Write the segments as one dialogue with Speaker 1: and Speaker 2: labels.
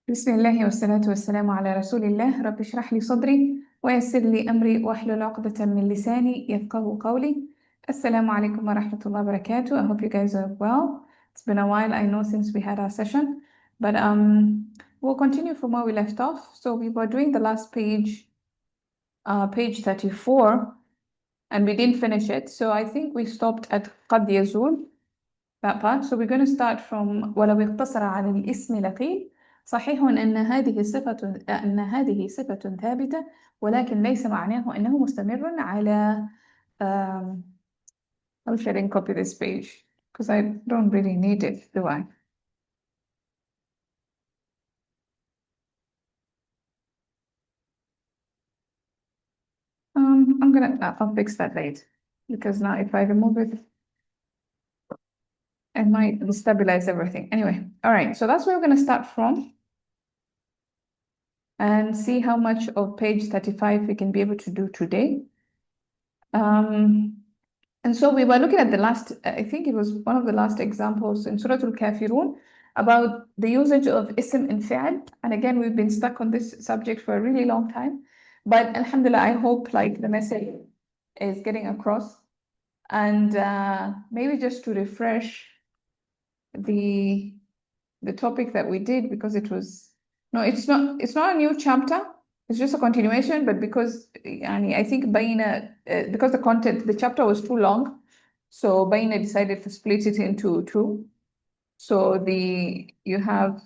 Speaker 1: بسم الله والصلاة والسلام على رسول الله. رب اشرح لي صدري ويسر لي أمري واحلل عقدة من لساني يفقه قولي. السلام عليكم ورحمة الله وبركاته. I hope you guys are well. It's been a while, I know, since we had our session, but we'll continue from where we left off. So we were doing the last page, page 34, and we didn't finish it. So I think we stopped at قد يزول, that part. So we're going to start from ولو اقتصر على الاسم لقيل صحيح أن هذه صفة ثابتة ولكن ليس معناه أنه مستمر على how should I copy this page because I don't really need it, do I? I'll fix that later because now if I remove it it might destabilize everything. Anyway, all right, so that's where we're going to start from and see how much of page 35 we can be able to do today. And so we were looking at the last, I think it was one of the last examples in Surah Al-Kafirun about the usage of ism and fi'al. And again, we've been stuck on this subject for a really long time. But alhamdulillah, I hope like the message is getting across. And maybe just to refresh the topic that we did, because it was, no, it's not a new chapter. It's just a continuation, but because I think Baina, because the chapter was too long, so Baina decided to split it into two. So you have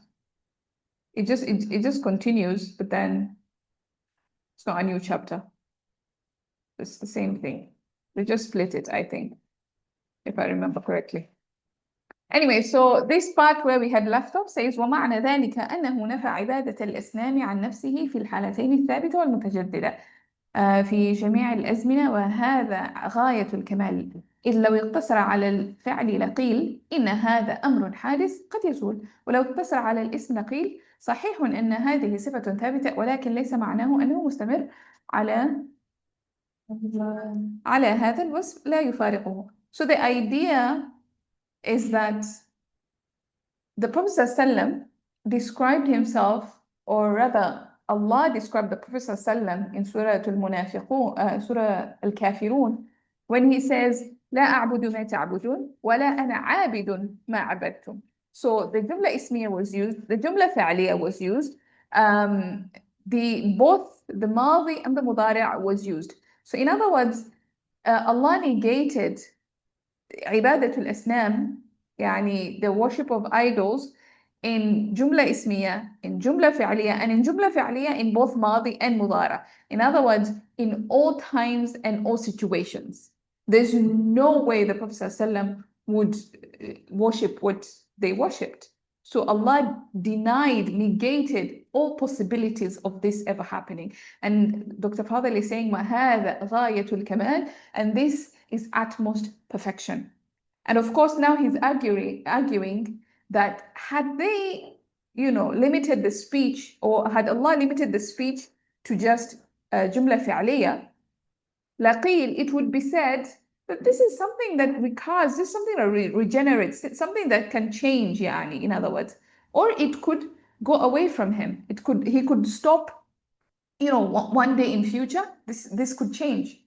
Speaker 1: it just continues, but then it's not a new chapter. It's the same thing. They just split it, I think, if I remember correctly. Anyway, so this part where we had left off says ومعنى ذلك أنه نفى عبادة الأصنام عن نفسه في الحالتين الثابتة والمتجددة في جميع الأزمنة، وهذا غاية الكمال، إذ لو اقتصر على الفعل لقيل إن هذا أمر حادث قد يزول، ولو اقتصر على الاسم لقيل صحيح أن هذه صفة ثابتة ولكن ليس معناه أنه مستمر على هذا الوصف لا يفارقه. So the idea is that the Prophet ﷺ described himself, or rather Allah described the Prophet ﷺ in Surah Al-Munafiqun, Surah Al-Kafirun, when he says لا أعبد ما تعبدون ولا أنا عابد ما عبدتم. So the Jumla Ismiya was used, the Jumla Fa'liya was used, both the Madi and the Mudari' was used. So in other words, Allah negated عبادة الأصنام, يعني the worship of idols, in Jumla Ismiya, in Jumla Fi'liya, and in Jumla Fi'liya in both Madi and Mudara. In other words, in all times and all situations. There's no way the Prophet ﷺ would worship what they worshipped. So Allah denied, negated all possibilities of this ever happening. And Dr. Fadl is saying, وَهَذَا غَايَةُ الْكَمَالِ, and this is utmost perfection. And of course, now he's arguing that had they, limited the speech, or had Allah limited the speech to just Jumla Fi'liya, laqil, it would be said that this is something that recurs, this is something that regenerates, it's something that can change, yani, in other words. Or it could go away from him. He could stop, one day in future, this could change.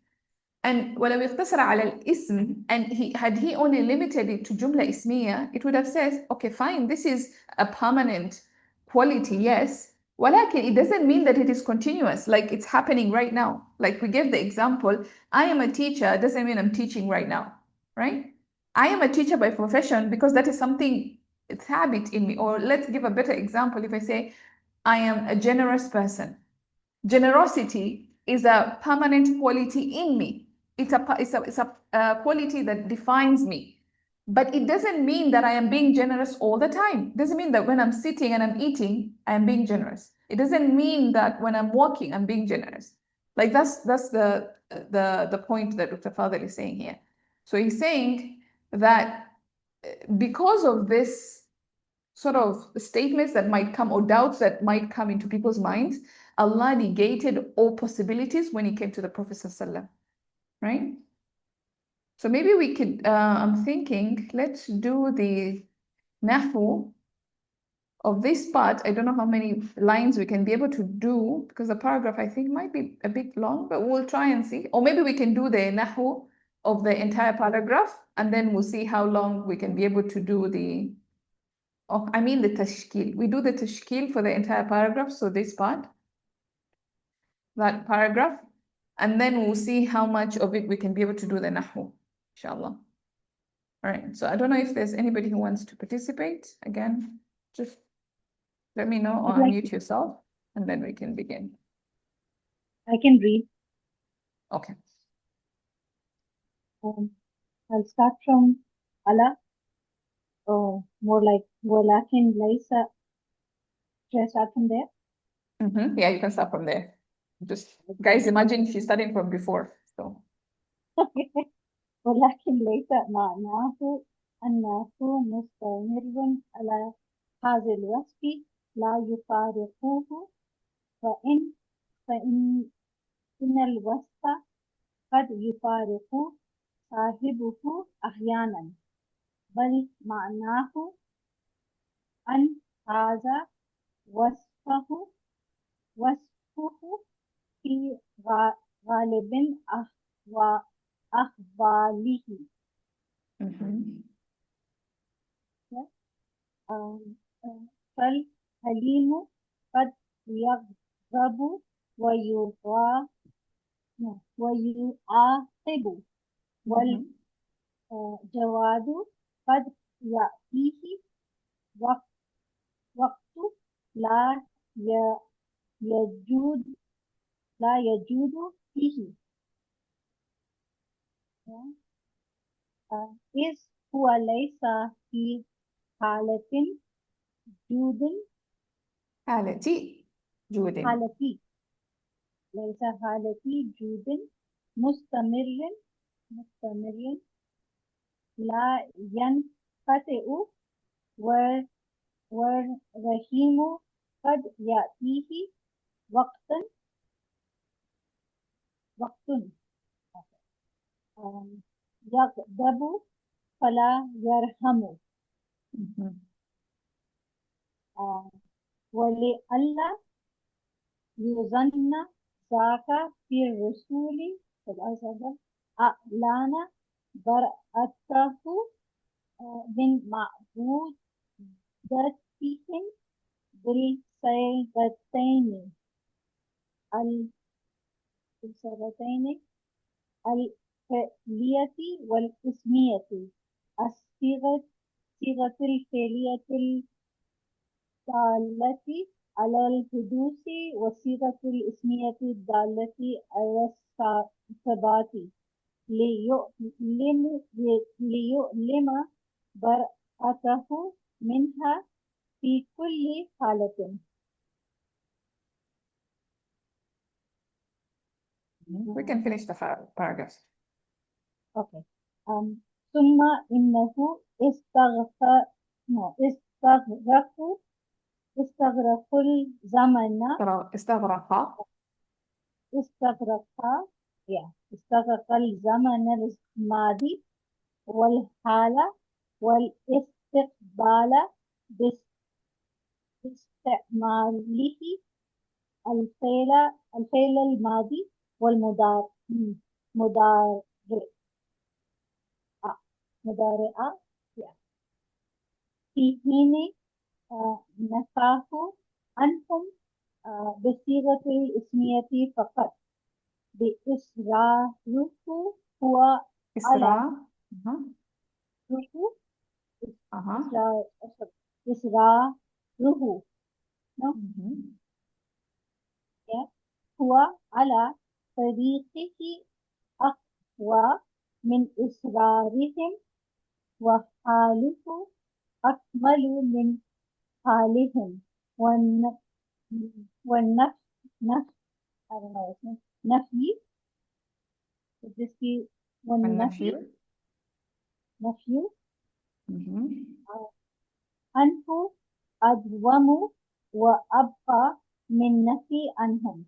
Speaker 1: And ولو اقتصر على الاسم, and had he only limited it to Jumla Ismiya, it would have said, okay, fine, this is a permanent quality, yes, ولكن it doesn't mean that it is continuous, like it's happening right now. Like we gave the example, I am a teacher, doesn't mean I'm teaching right now, right? I am a teacher by profession because that is something, it's habit in me. Or let's give a better example. If I say, I am a generous person, generosity is a permanent quality in me. It's a quality that defines me. But it doesn't mean that I am being generous all the time. It doesn't mean that when I'm sitting and I'm eating, I am being generous. It doesn't mean that when I'm walking, I'm being generous. Like that's the point that Dr. Fadl is saying here. So he's saying that because of this sort of statements that might come, or doubts that might come into people's minds, Allah negated all possibilities when it came to the Prophet ﷺ, right? So maybe we could, I'm thinking, let's do the Nahu of this part, I don't know how many lines we can be able to do because the paragraph I think might be a bit long, but we'll try and see. Or maybe we can do the nahu of the entire paragraph and then we'll see how long we can be able to do the, oh, I mean the tashkil. We do the tashkil for the entire paragraph, so this part, that paragraph, and then we'll see how much of it we can be able to do the nahu, inshallah. All right, so I don't know if there's anybody who wants to participate. Again, just let me know or
Speaker 2: I'd like
Speaker 1: unmute yourself, and then we can begin.
Speaker 2: I can read.
Speaker 1: Okay.
Speaker 2: I'll start from Allah. Oh, more like walakin laysa. Should I start from there?
Speaker 1: Yeah, you can start from there. Just guys, imagine she's starting from before. So
Speaker 2: ولكن ليس معناه أنه مستمر على هذا الوصف لا يفارقه فإن الوصف قد يفارق صاحبه أحيانا بل معناه أن هذا وصفه في غالب أحواله فالحليم قد يغضب ويعاقب والجواد قد يأتيه وقت لا يجود فيه إذ هو ليس في حالة جود
Speaker 1: حالتي جود
Speaker 2: ليس حالة جود مستمر لا ينقطع والرحيم قد يأتيه وقت يغضب فلا يرحم ولئلا يظن ذاك في الرسول أعلان براءته من معبودتهم بالصيغتين الفعلية والاسمية الصيغة الفعلية الدالة على الحدوث والصيغة الاسمية الدالة على الثبات ليعلم براءته منها في كل حالة.
Speaker 1: We can finish the paragraphs.
Speaker 2: Okay. ثم إنه استغرق الزمن استغرق الزمن الماضي والحالة والاستقبال باستعماله الفعل الماضي والمضارع في حين نفاه عنهم بصيغة الاسمية فقط بإصراره هو
Speaker 1: إصراره
Speaker 2: هو على طريقه أقوى من إصرارهم وحاله أكمل من حالهم والنفي عنه أدوم وأبقى من نفي عنهم.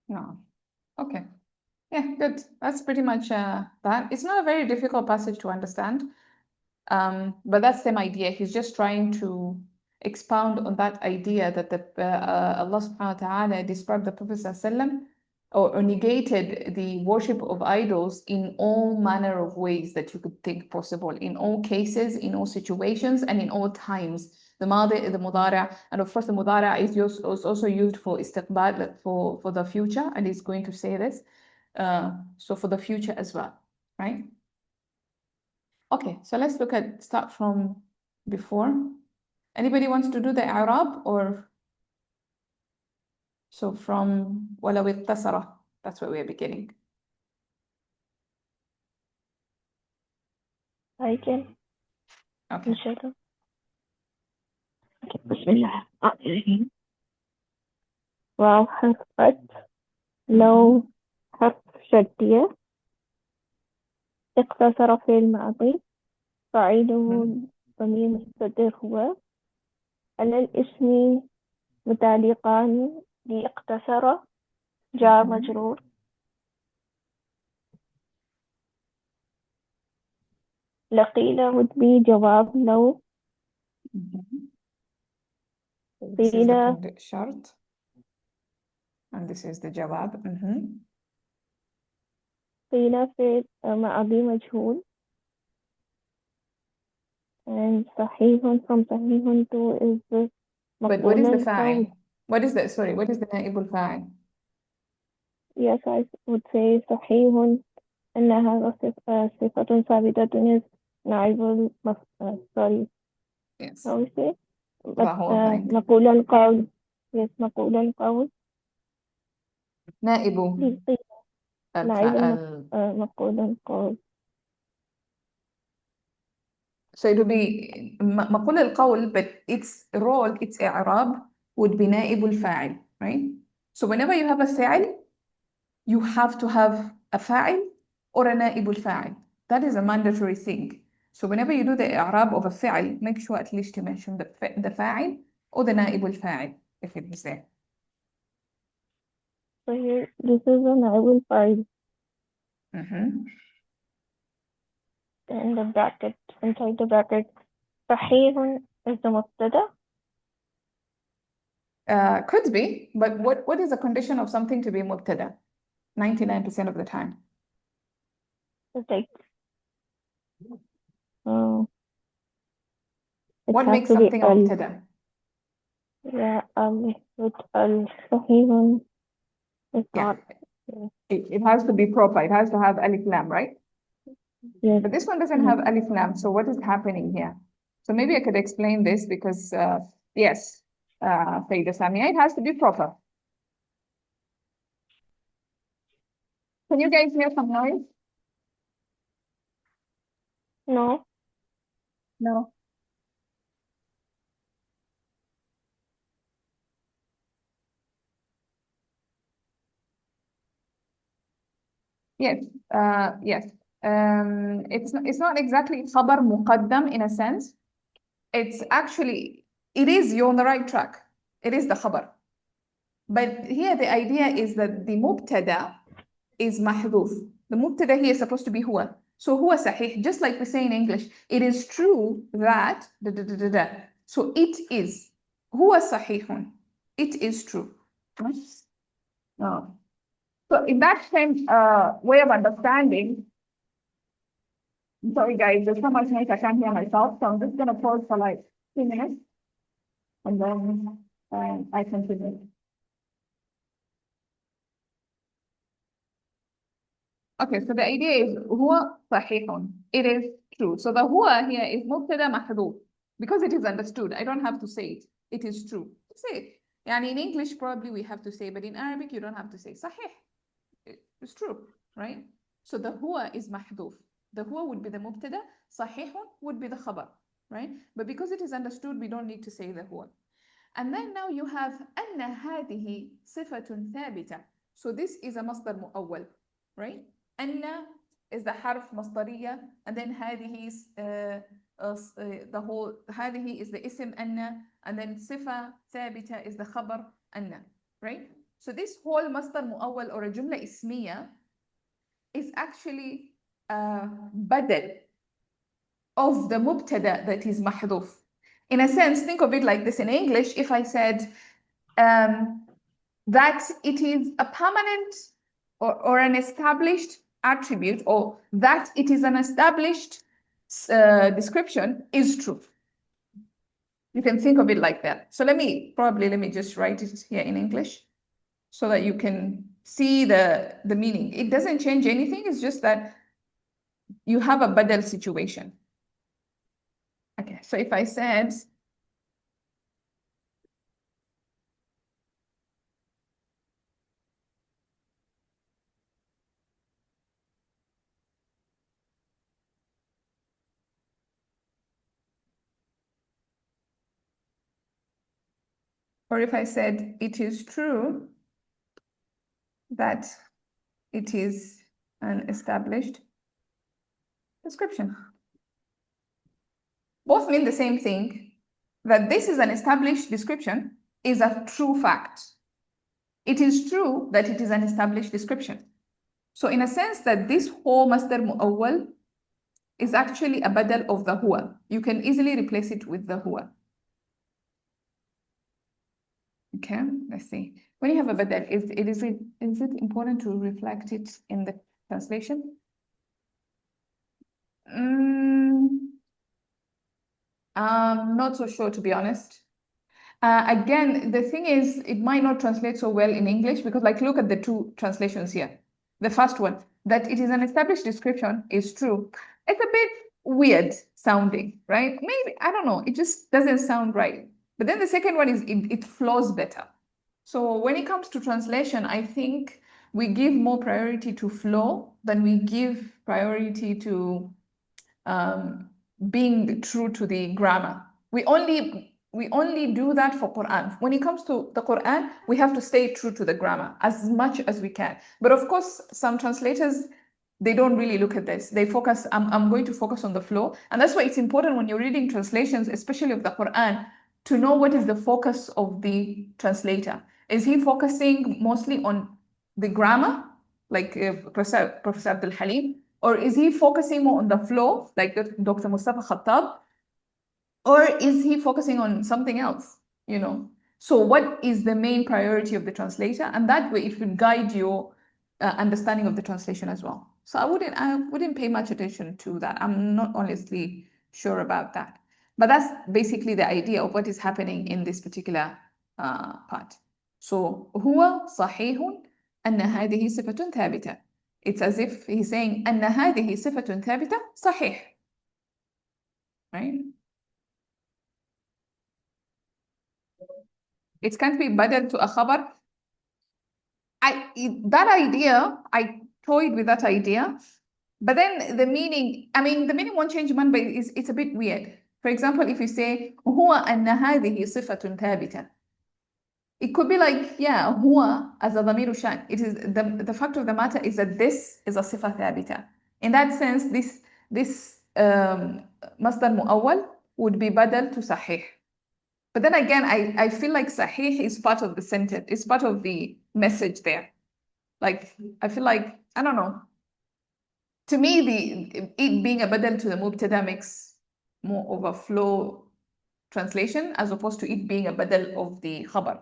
Speaker 1: No. Okay. Yeah, good. That's pretty much that. It's not a very difficult passage to understand, but that's the same idea. He's just trying to expound on that idea that Allah subhanahu wa ta'ala described the Prophet ﷺ or negated the worship of idols in all manner of ways that you could think possible, in all cases, in all situations, and in all times. The madi, the mudara, and of course the mudara is also used for istiqbal, for the future, and he's going to say this. So for the future as well, right? Okay, so let's start from before. Anybody wants to do the i'rab or? So from ولو اقتصر, that's where we're beginning.
Speaker 3: I can.
Speaker 1: Okay.
Speaker 3: inshallah. Okay. بسم الله الرحمن الرحيم. واو حرف قد لو حرف شرطية اقتصر في الماضي فاعله ضمير مستتر هو على الاسم متعلقان لاقتصر جار مجرور لقيل would be جواب لو
Speaker 1: This is the
Speaker 3: قيل
Speaker 1: شرط and this is the جواب.
Speaker 3: قيل في ماضي مجهول and صحيح from صحيح to is the
Speaker 1: But what is the
Speaker 3: مقول القول.
Speaker 1: فاعل? What is the, sorry, what is the نائب الفاعل?
Speaker 3: Yes, I would say صحيح أنها صفة ثابتة is نائب sorry,
Speaker 1: Yes.
Speaker 3: how we say?
Speaker 1: فهو fine.
Speaker 3: مقول القول. Yes, مقول القول.
Speaker 1: نائب
Speaker 3: نائب
Speaker 1: الفاعل.
Speaker 3: مقول القول.
Speaker 1: So it would be مقول القول, but its role, its إعراب would be نائب الفاعل, right? So whenever you have a فعل, you have to have a فاعل or a نائب الفاعل. That is a mandatory thing. So whenever you do the إعراب of a فعل, make sure at least to mention the فاعل or the نائب الفاعل if it is there.
Speaker 3: So here, this is a نائب الفاعل. And the bracket, inside the bracket, صحيح is the مبتدا.
Speaker 1: Could be, but what is the condition of something to be مبتدا? 99% of the time.
Speaker 3: It's like, it
Speaker 1: What
Speaker 3: has
Speaker 1: makes
Speaker 3: to be
Speaker 1: something a مبتدا?
Speaker 3: Yeah, with صحيح is
Speaker 1: Yeah.
Speaker 3: not.
Speaker 1: It has to be proper. It has to have alif lam, right?
Speaker 3: Yes.
Speaker 1: But this one doesn't have alif lam. So what is happening here? So maybe I could explain this because, yes, Sayyida Samia, it has to be proper. Can you guys hear some noise?
Speaker 3: No.
Speaker 1: No. Yes, yes. It's not exactly خبر مقدم in a sense. It's actually, you're on the right track. It is the khabar. But here the idea is that the mubtada is محذوف. The mubtada here is supposed to be huwa. So huwa sahih, just like we say in English, it is true that da, da, da, da, da. So it is. Huwa sahihun. It is true. Oh. So in that same way of understanding, sorry guys, there's so much noise I can't hear myself, so I'm just gonna pause for like 2 minutes and then I continue. Okay, so the idea is huwa sahihun. It is true. So the huwa here is mubtada mahdhuf because it is understood. I don't have to say it. It is true. Say it. Yani in English probably we have to say, but in Arabic you don't have to say sahih. It's true, right? So the huwa is mahdhuf. The huwa would be the mubtada, sahihun would be the khabar, right? But because it is understood, we don't need to say the huwa. And then now you have أن هذه صفة ثابتة. So this is a مصدر مؤول, right? أن is the حرف مصدرية, and then هذه is the whole, هذه is the اسم أن, and then صفة ثابتة is the خبر أن, right? So this whole مصدر مؤول or a جملة اسمية actually بدل of the مبتدأ that is محذوف. In a sense, think of it like this in English. If I said that it is a permanent or an established attribute, or that it is an established description is true. You can think of it like that. So let me just write it here in English so that you can see the meaning. It doesn't change anything. It's just that you have a badal situation. Okay, so if I said or if I said it is true that it is an established description. Both mean the same thing, that this is an established description is a true fact. It is true that it is an established description. So in a sense that this whole masdar mu'awwal is actually a badal of the huwa. You can easily replace it with the huwa. Okay, let's see. When you have a badal, is it important to reflect it in the translation? I'm not so sure, to be honest. Again, the thing is, it might not translate so well in English because, like, look at the two translations here. The first one, that it is an established description, is true. It's a bit weird sounding, right? Maybe, I don't know, it just doesn't sound right. But then the second one is it flows better. So when it comes to translation, I think we give more priority to flow than we give priority to being true to the grammar. We only do that for Quran. When it comes to the Quran, we have to stay true to the grammar as much as we can. But of course, some translators, they don't really look at this. They focus, I'm going to focus on the flow. And that's why it's important when you're reading translations, especially of the Quran, to know what is the focus of the translator. Is he focusing mostly on the grammar, like Professor Abdul Halim? Or is he focusing more on the flow, like Dr. Mustafa Khattab? Or is he focusing on something else, you know? So what is the main priority of the translator? And that way it will guide your understanding of the translation as well. So I wouldn't pay much attention to that. I'm not honestly sure about that. But that's basically the idea of what is happening in this particular part. So هو صحيح أن هذه صفة ثابتة. It's as if he's saying أن هذه صفة ثابتة صحيح. Right? It can't be badal to a khabar. That idea, I toyed with that idea, but then the meaning, the meaning won't change man, but it's a bit weird. For example, if you say هو أن هذه صفة ثابتة, it could be like, yeah, هو as a ضمير شان. It is the fact of the matter is that this is a صفة ثابتة. In that sense, this مصدر مؤول would be badal to sahih. But then again, I feel like sahih is part of the sentence. It's part of the message there. Like, I feel like, I don't know. To me, it being a badal to the mubtada makes more of a flow translation as opposed to it being a badal of the khabar.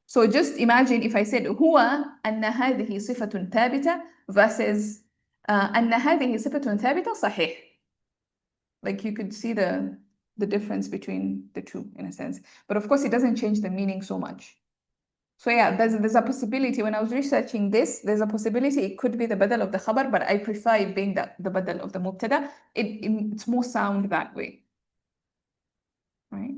Speaker 1: So just imagine if I said هو أن هذه صفة ثابتة versus أن هذه صفة ثابتة صحيح. Like you could see the difference between the two in a sense. But of course, it doesn't change the meaning so much. So yeah, there's a possibility. When I was researching this, there's a possibility it could be the badal of the khabar, but I prefer it being the badal of the mubtada. It's more sound that way. Right?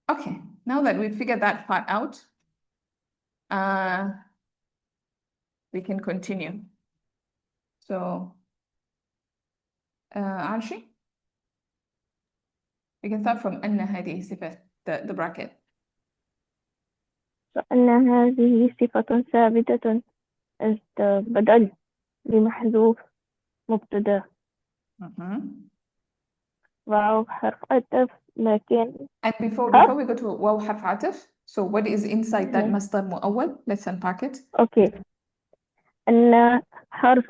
Speaker 1: Okay, now that we've figured that part out, we can continue. So, Arshi, we can start from أن هذه صفة, the bracket.
Speaker 3: فأن هذه صفة ثابتة is the بدل لمحذوف مبتدا واو حرف عطف لكن
Speaker 1: And before we go to واو حرف عطف, so what is inside that مصدر مؤول? Let's unpack it.
Speaker 3: okay أن حرف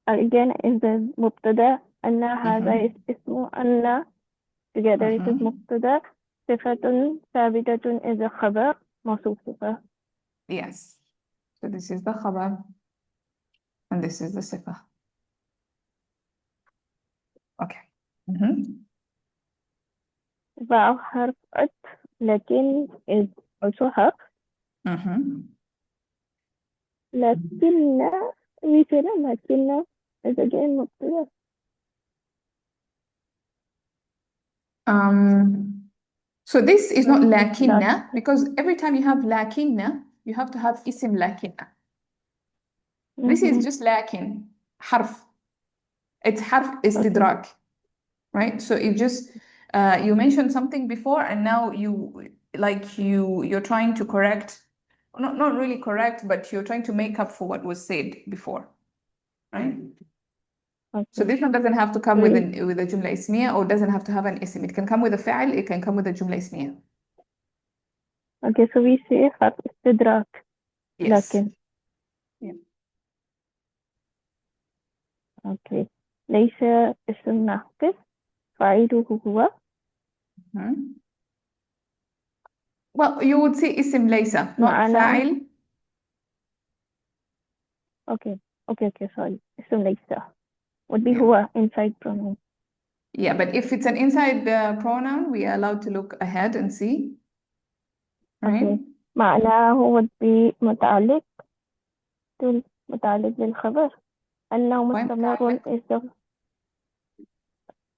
Speaker 3: again is the مبتدأ أن هذا اسمه أن together it is مبتدأ صفة ثابتة is a خبر موصوف صفة.
Speaker 1: Yes. So this is the khabar and this is the sifa. Okay.
Speaker 3: باء حرف عطف لكن is also حرف لكن مثل لكن is again مبتدأ.
Speaker 1: So this is not
Speaker 3: No, it's
Speaker 1: lakinna
Speaker 3: not.
Speaker 1: because every time you have lakinna, you have to have isim lakinna. This is just lakin, harf. It's harf istidrak, right? So it just you mentioned something before, and now you're trying to correct, not really correct, but you're trying to make up for what was said before, right?
Speaker 3: Okay.
Speaker 1: So this one doesn't have to come with a jumla ismiya or doesn't have to have an ism. It can come with a fa'il, it can come with a jumla ismiya.
Speaker 3: Okay, so we say حرف استدراك.
Speaker 1: Yes.
Speaker 3: لكن.
Speaker 1: Yeah.
Speaker 3: Okay. ليس اسم ناقص فاعله هو.
Speaker 1: Well, you would say اسم ليس, not
Speaker 3: معنى.
Speaker 1: فاعل.
Speaker 3: Okay, sorry. اسم ليس would be
Speaker 1: Yeah.
Speaker 3: هو inside pronoun.
Speaker 1: Yeah, but if it's an inside pronoun, we are allowed to look ahead and see. Right?
Speaker 3: Okay. معناه would be متعلق بالخبر أنه مستمر is the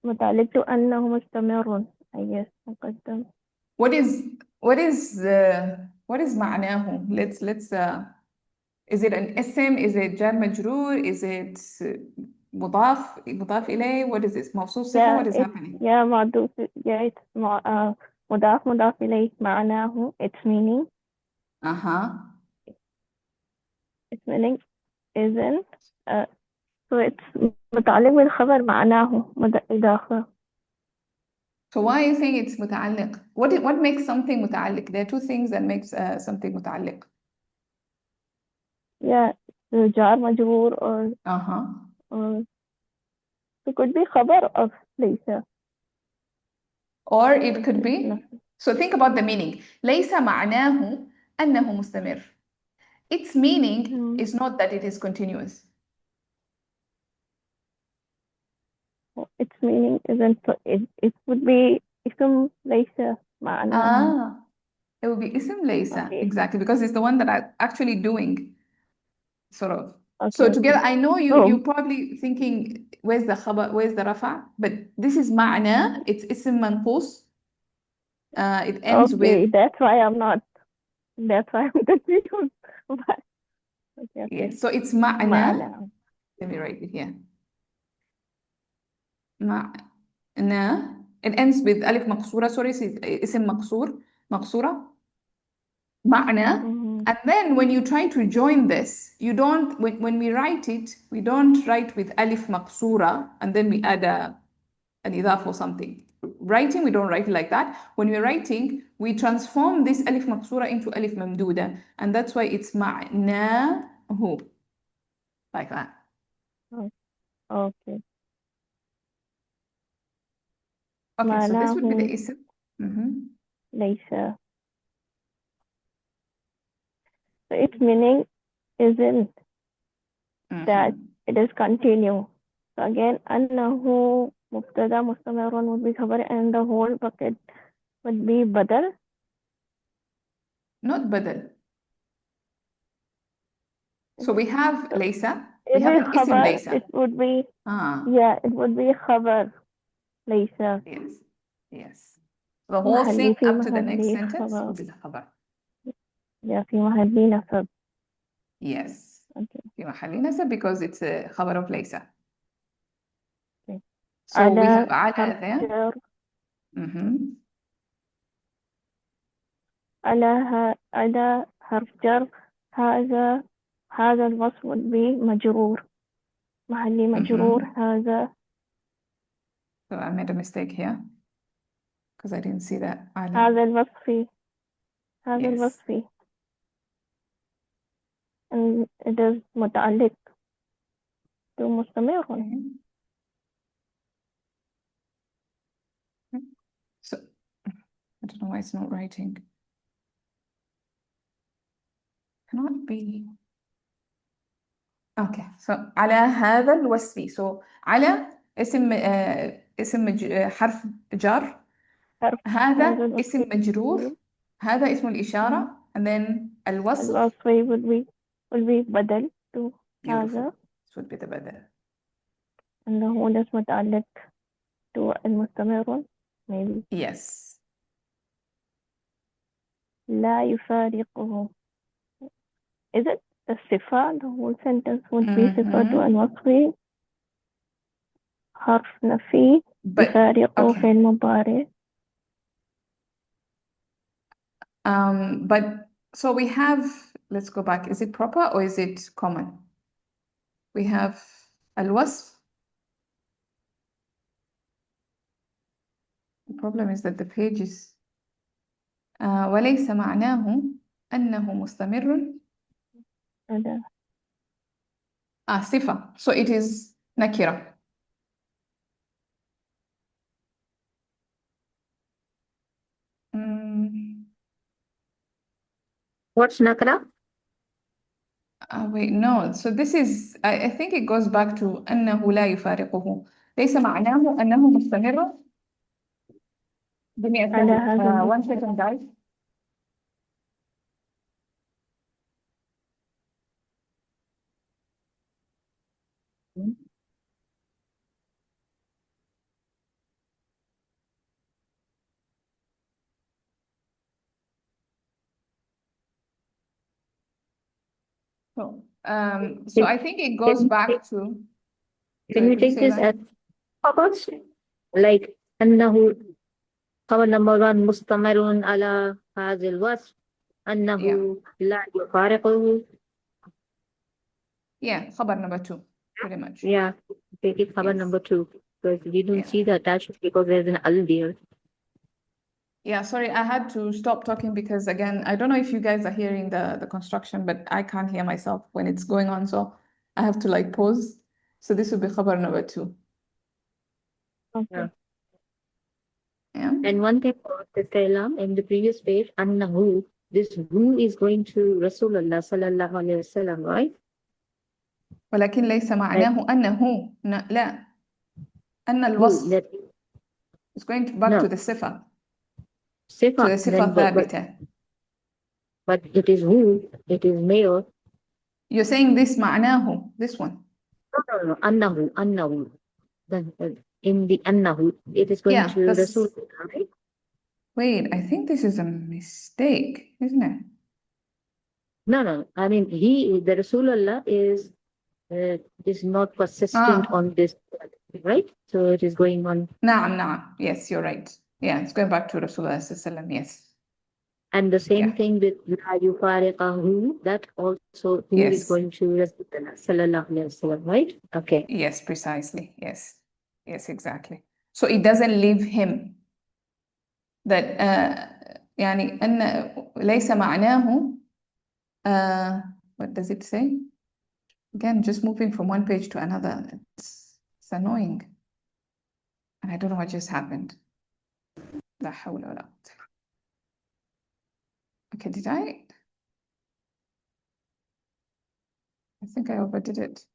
Speaker 3: متعلق أنه مستمر. I guess مقدم.
Speaker 1: What is معناه? Let's is it an اسم? Is it جار مجرور? Is it مضاف إليه? What is this? موصوف صفة? What is happening?
Speaker 3: Yeah, معطوف. Yeah, it's مضاف إليه. معناه its meaning. Its meaning isn't so it's متعلق بالخبر معناه إضافة.
Speaker 1: So why are you saying it's متعلق? What makes something متعلق? There are two things that makes something متعلق.
Speaker 3: Yeah, جار مجرور or it could be خبر of ليس.
Speaker 1: Or it could be. So think about the meaning. ليس معناه أنه مستمر. Its meaning is not that it is continuous.
Speaker 3: Its meaning isn't. It would be اسم ليس معناه.
Speaker 1: It would be اسم ليس.
Speaker 3: Okay.
Speaker 1: Exactly, because it's the one that I'm actually doing, sort of.
Speaker 3: Okay,
Speaker 1: so together, I know you're probably thinking, where's the khabar, where's the rafa? But this is معناه. It's اسم منقوص. It ends with.
Speaker 3: That's why I'm confused. Okay.
Speaker 1: Yes, so it's معناه. Let me write it here. معنى. It ends with ألف مقصورة. Sorry, اسم مقصورة. معنى. And then when you try to join this, you don't. When we write it, we don't write with ألف مقصورة and then we add an إضافة or something. Writing, we don't write it like that. When we're writing, we transform this ألف مقصورة into ألف ممدودة, and that's why it's معناه, like that.
Speaker 3: Okay.
Speaker 1: Okay, so this would be the ism.
Speaker 3: ليس. So its meaning isn't that it is continue. So again, أنه مبتدأ مستمر would be خبر and the whole bucket would be بدل. Not
Speaker 1: بدل. So we have ليس. We have an
Speaker 3: اسم
Speaker 1: ليس.
Speaker 3: It would be yeah, it would be خبر ليس.
Speaker 1: Yes. The whole thing up to the next sentence will be the خبر.
Speaker 3: Yeah, في محل نصب.
Speaker 1: Yes.
Speaker 3: Okay.
Speaker 1: في محل نصب because it's a خبر of ليس.
Speaker 3: Okay.
Speaker 1: So we have على there.
Speaker 3: على حرف جر. هذا الوصف would be مجرور. محل مجرور. هذا.
Speaker 1: So I made a mistake here because I didn't see that.
Speaker 3: هذا الوصف.
Speaker 1: Yes.
Speaker 3: الوصف. and it is متعلق to مستمر.
Speaker 1: Okay. So I don't know why it's not writing. Cannot be. Okay, so على هذا الوصف. So على اسم حرف جر.
Speaker 3: حرف
Speaker 1: هذا
Speaker 3: هذا
Speaker 1: اسم مجرور. هذا اسم الإشارة. And then الوصف.
Speaker 3: الوصف will be بدل to هذا.
Speaker 1: This would be the بدل.
Speaker 3: and هو ده متعلق to المستمر maybe.
Speaker 1: Yes.
Speaker 3: لا يفارقه. Is it the صفة? The whole sentence would be صفة الوصف حرف نفي يفارقه في المضارع.
Speaker 1: But so we have, let's go back. Is it proper or is it common? We have الوصف. The problem is that the page is وليس معناه أنه مستمر. صفة. So it is نكرة.
Speaker 4: What's nakra?
Speaker 1: Wait, no. So this is, I think it goes back to أنه لا يفارقه. ليس معناه أنه مستمر. Give me a second. 1 second, guys. So I think it goes back to.
Speaker 4: Can you take this as purpose? Like أنه خبر number 1 مستمر على هذا الوصف أنه لا يفارقه.
Speaker 1: Yeah, خبر number 2, pretty much.
Speaker 4: Yeah, take it خبر number 2 because you don't see the attachment because there's an al there.
Speaker 1: Yeah, sorry, I had to stop talking because again, I don't know if you guys are hearing the construction, but I can't hear myself when it's going on, so I have to like pause. So this will be khabar number 2.
Speaker 3: Okay.
Speaker 1: Yeah.
Speaker 4: And one thing about the kalam in the previous page, annahu, this who is going to Rasulullah sallallahu alayhi wasallam, right?
Speaker 1: ولكن ليس معناه أنه لا أن الوصف is going back to the صفة. To the صفة ثابتة.
Speaker 4: But it is who, it is male.
Speaker 1: You're saying this معناه, this one.
Speaker 4: No, annahu. In the annahu, it is going to Rasulullah, right?
Speaker 1: Wait, I think this is a mistake, isn't it?
Speaker 4: No. I mean, the Rasulullah is not persistent on this, right? So it is going on.
Speaker 1: نعم. Yes, you're right. Yeah, it's going back to Rasulullah sallallahu alaihi wasallam. Yes.
Speaker 4: And the same thing with la yufariqahu, that also who is going to Rasulullah sallallahu alaihi wasallam, right? Okay.
Speaker 1: Yes, precisely. Yes, exactly. So it doesn't leave him. That يعني أن ليس معناه what does it say? Again, just moving from one page to another. It's annoying. And I don't know what just happened. لا حول ولا قوة. Okay, did I think I overdid it.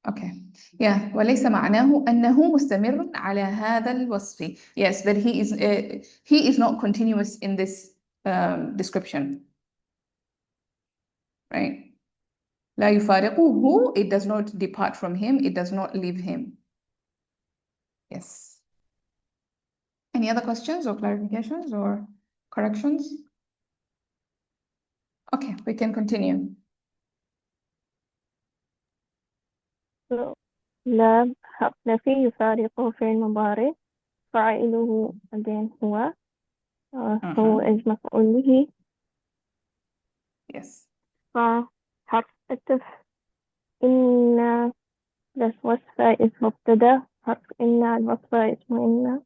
Speaker 1: Okay. Yeah. وليس معناه أنه مستمر على هذا الوصف. Yes, that he is not continuous in this description. Right? لا يفارقه, it does not depart from him, it does not leave him. Yes. Any other questions or clarifications or corrections? Okay, we can continue.
Speaker 3: So, لا حرف نفي يفارقه في المضارع فاعله again هو هو is مفعول به.
Speaker 1: Yes.
Speaker 3: حرف التف إن الوصف is مبتدأ حرف إن الوصف اسم إن.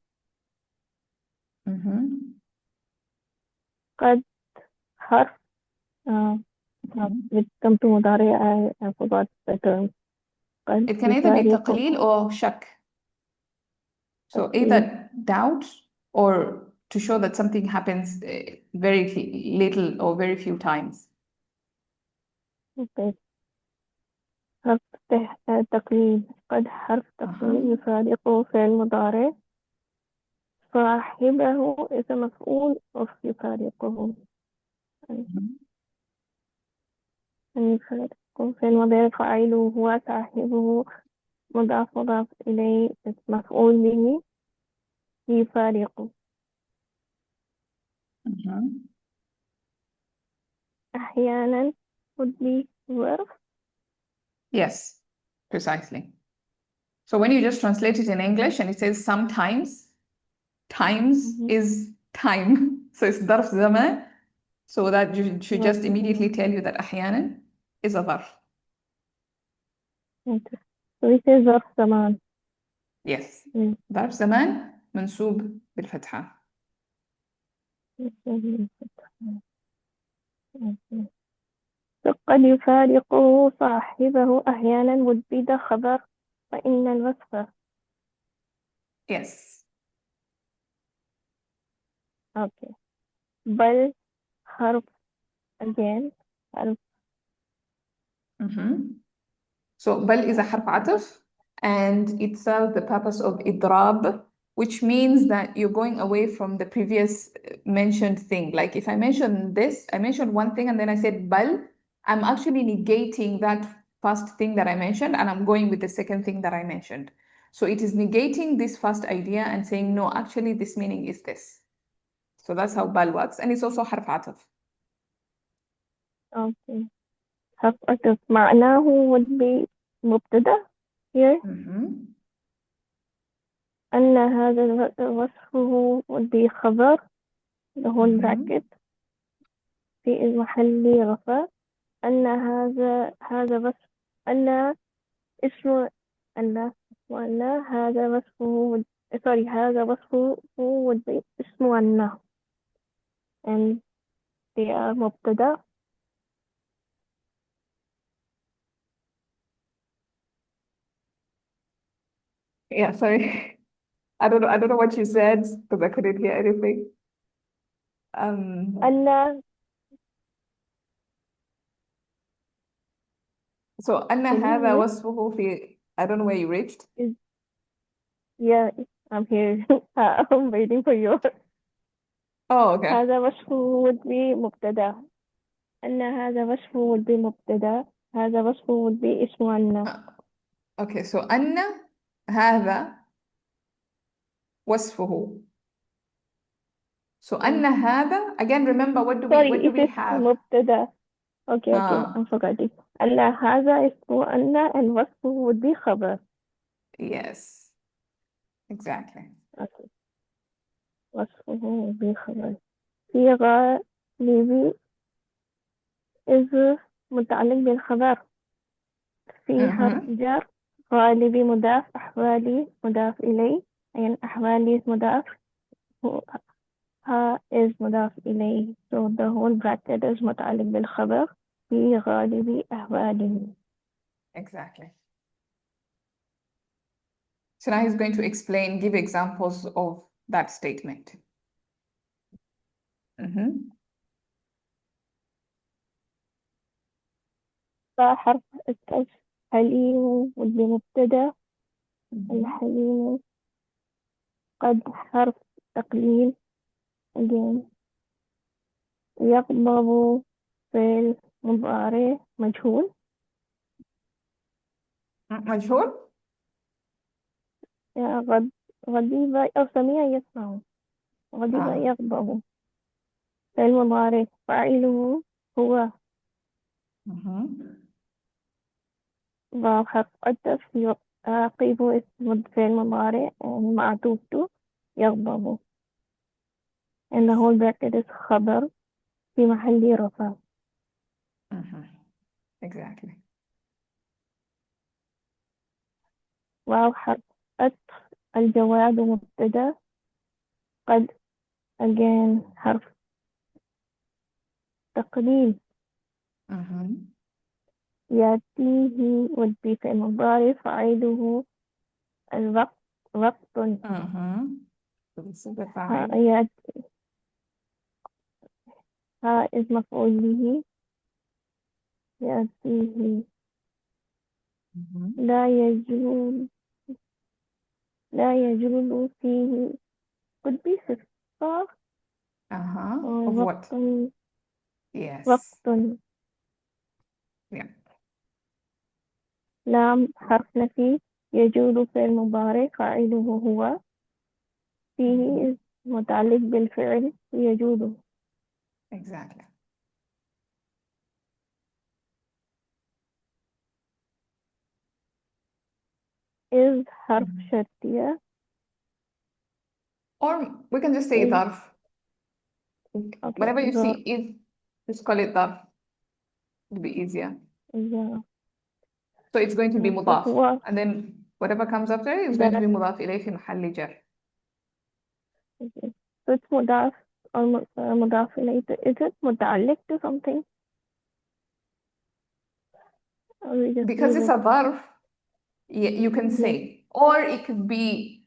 Speaker 3: قد حرف uh,
Speaker 1: Mhm.
Speaker 3: with come to مضارع I forgot the term. قد
Speaker 1: It can either be
Speaker 3: يفارق
Speaker 1: تقليل or شك. So
Speaker 3: تقليل.
Speaker 1: either doubt or to show that something happens very little or very few times.
Speaker 3: Okay. حرف تقليل. قد حرف تقليل يفارقه فعل مضارع. صاحبه اسم مفعول of يفارقه. يفارقه فعل مضارع فاعله هو صاحبه مضاف إليه مفعول به يفارقه. أحيانا would be verb.
Speaker 1: Yes, precisely. So when you just translate it in English and it says sometimes, times is time. So it's ظرف زمان. So that should just immediately tell you that أحيانا is a ظرف.
Speaker 3: Okay. So this is ظرف زمان.
Speaker 1: Yes. ظرف زمان منصوب بالفتحة.
Speaker 3: قد يفارقه صاحبه أحيانا would be the خبر فإن الوصف.
Speaker 1: Yes.
Speaker 3: Okay. بل حرف again حرف.
Speaker 1: So بل is a حرف عطف and it serves the purpose of إضراب, which means that you're going away from the previous mentioned thing. Like if I mention this, I mentioned one thing and then I said بل, I'm actually negating that first thing that I mentioned and I'm going with the second thing that I mentioned. So it is negating this first idea and saying, no, actually this meaning is this. So that's how بل works. And it's also حرف عطف.
Speaker 3: Okay. حرف عطف معناه would be مبتدأ here. أن هذا وصفه would be خبر the whole bracket في محل رفع. أن هذا وصف أن اسم أن وأن هذا وصفه sorry هذا وصفه would be اسم أنه and they are مبتدأ.
Speaker 1: Yeah, sorry. I don't know what you said because I couldn't hear anything.
Speaker 3: أن
Speaker 1: So أن هذا وصفه في I don't know where you reached.
Speaker 3: Yeah, I'm here. I'm waiting for you.
Speaker 1: Oh, okay.
Speaker 3: هذا وصفه would be مبتدأ. أن هذا وصفه would be مبتدأ. هذا وصفه would be اسم أن.
Speaker 1: Okay, so أن هذا وصفه. So أن هذا, again, remember what do we have?
Speaker 3: مبتدأ. Okay, I'm forgetting. أن هذا اسم أن and وصفه would be خبر.
Speaker 1: Yes, exactly.
Speaker 3: Okay. وصفه would be خبر. في غالبي is متعلق بالخبر. في حرف جر غالبي مضاف أحوالي مضاف إليه يعني أحوالي مضاف ها is مضاف إليه so the whole bracket is متعلق بالخبر في غالبي أحوالي.
Speaker 1: Exactly. So now he's going to explain, give examples of that statement.
Speaker 3: حرف التف حليم بمبتدأ الحليم. قد حرف تقليل again. يغضب فعل مضارع مجهول.
Speaker 1: مجهول؟
Speaker 3: غضب أو سميع يسمع. غضب يغضب فعل مضارع فاعله هو. وحرف عطف يعقب اسم فعل مضارع معطوف يغضب and the whole bracket is خبر في محل رفع.
Speaker 1: Exactly.
Speaker 3: وحرف عطف الجواب مبتدأ. قد again حرف تقليل يأتيه would be في المضارع فاعله الوقت وقت
Speaker 1: So this is the
Speaker 3: ها
Speaker 1: fa'il.
Speaker 3: ها is مفعول به يأتيه لا يجول فيه could be صفة
Speaker 1: Of what?
Speaker 3: وقت
Speaker 1: Yes.
Speaker 3: وقت
Speaker 1: Yeah.
Speaker 3: لام حرف نفي يجول في المضارع فاعله هو فيه is متعلق بالفعل يجول
Speaker 1: Exactly.
Speaker 3: is حرف شرطية
Speaker 1: Or we can just say
Speaker 3: is
Speaker 1: ظرف.
Speaker 3: okay
Speaker 1: Whenever you
Speaker 3: ظرف
Speaker 1: see is, just call it ظرف. It'll be easier.
Speaker 3: إذا
Speaker 1: So it's going to be مضاف.
Speaker 3: هو
Speaker 1: And then whatever comes after it is going to
Speaker 3: ذات
Speaker 1: be مضاف إليه في محل جر.
Speaker 3: so it's مضاف or مضاف إليه is it متعلق to something or we just
Speaker 1: Because
Speaker 3: leave
Speaker 1: it's
Speaker 3: it
Speaker 1: a ظرف, you can
Speaker 3: like
Speaker 1: say. Or it could be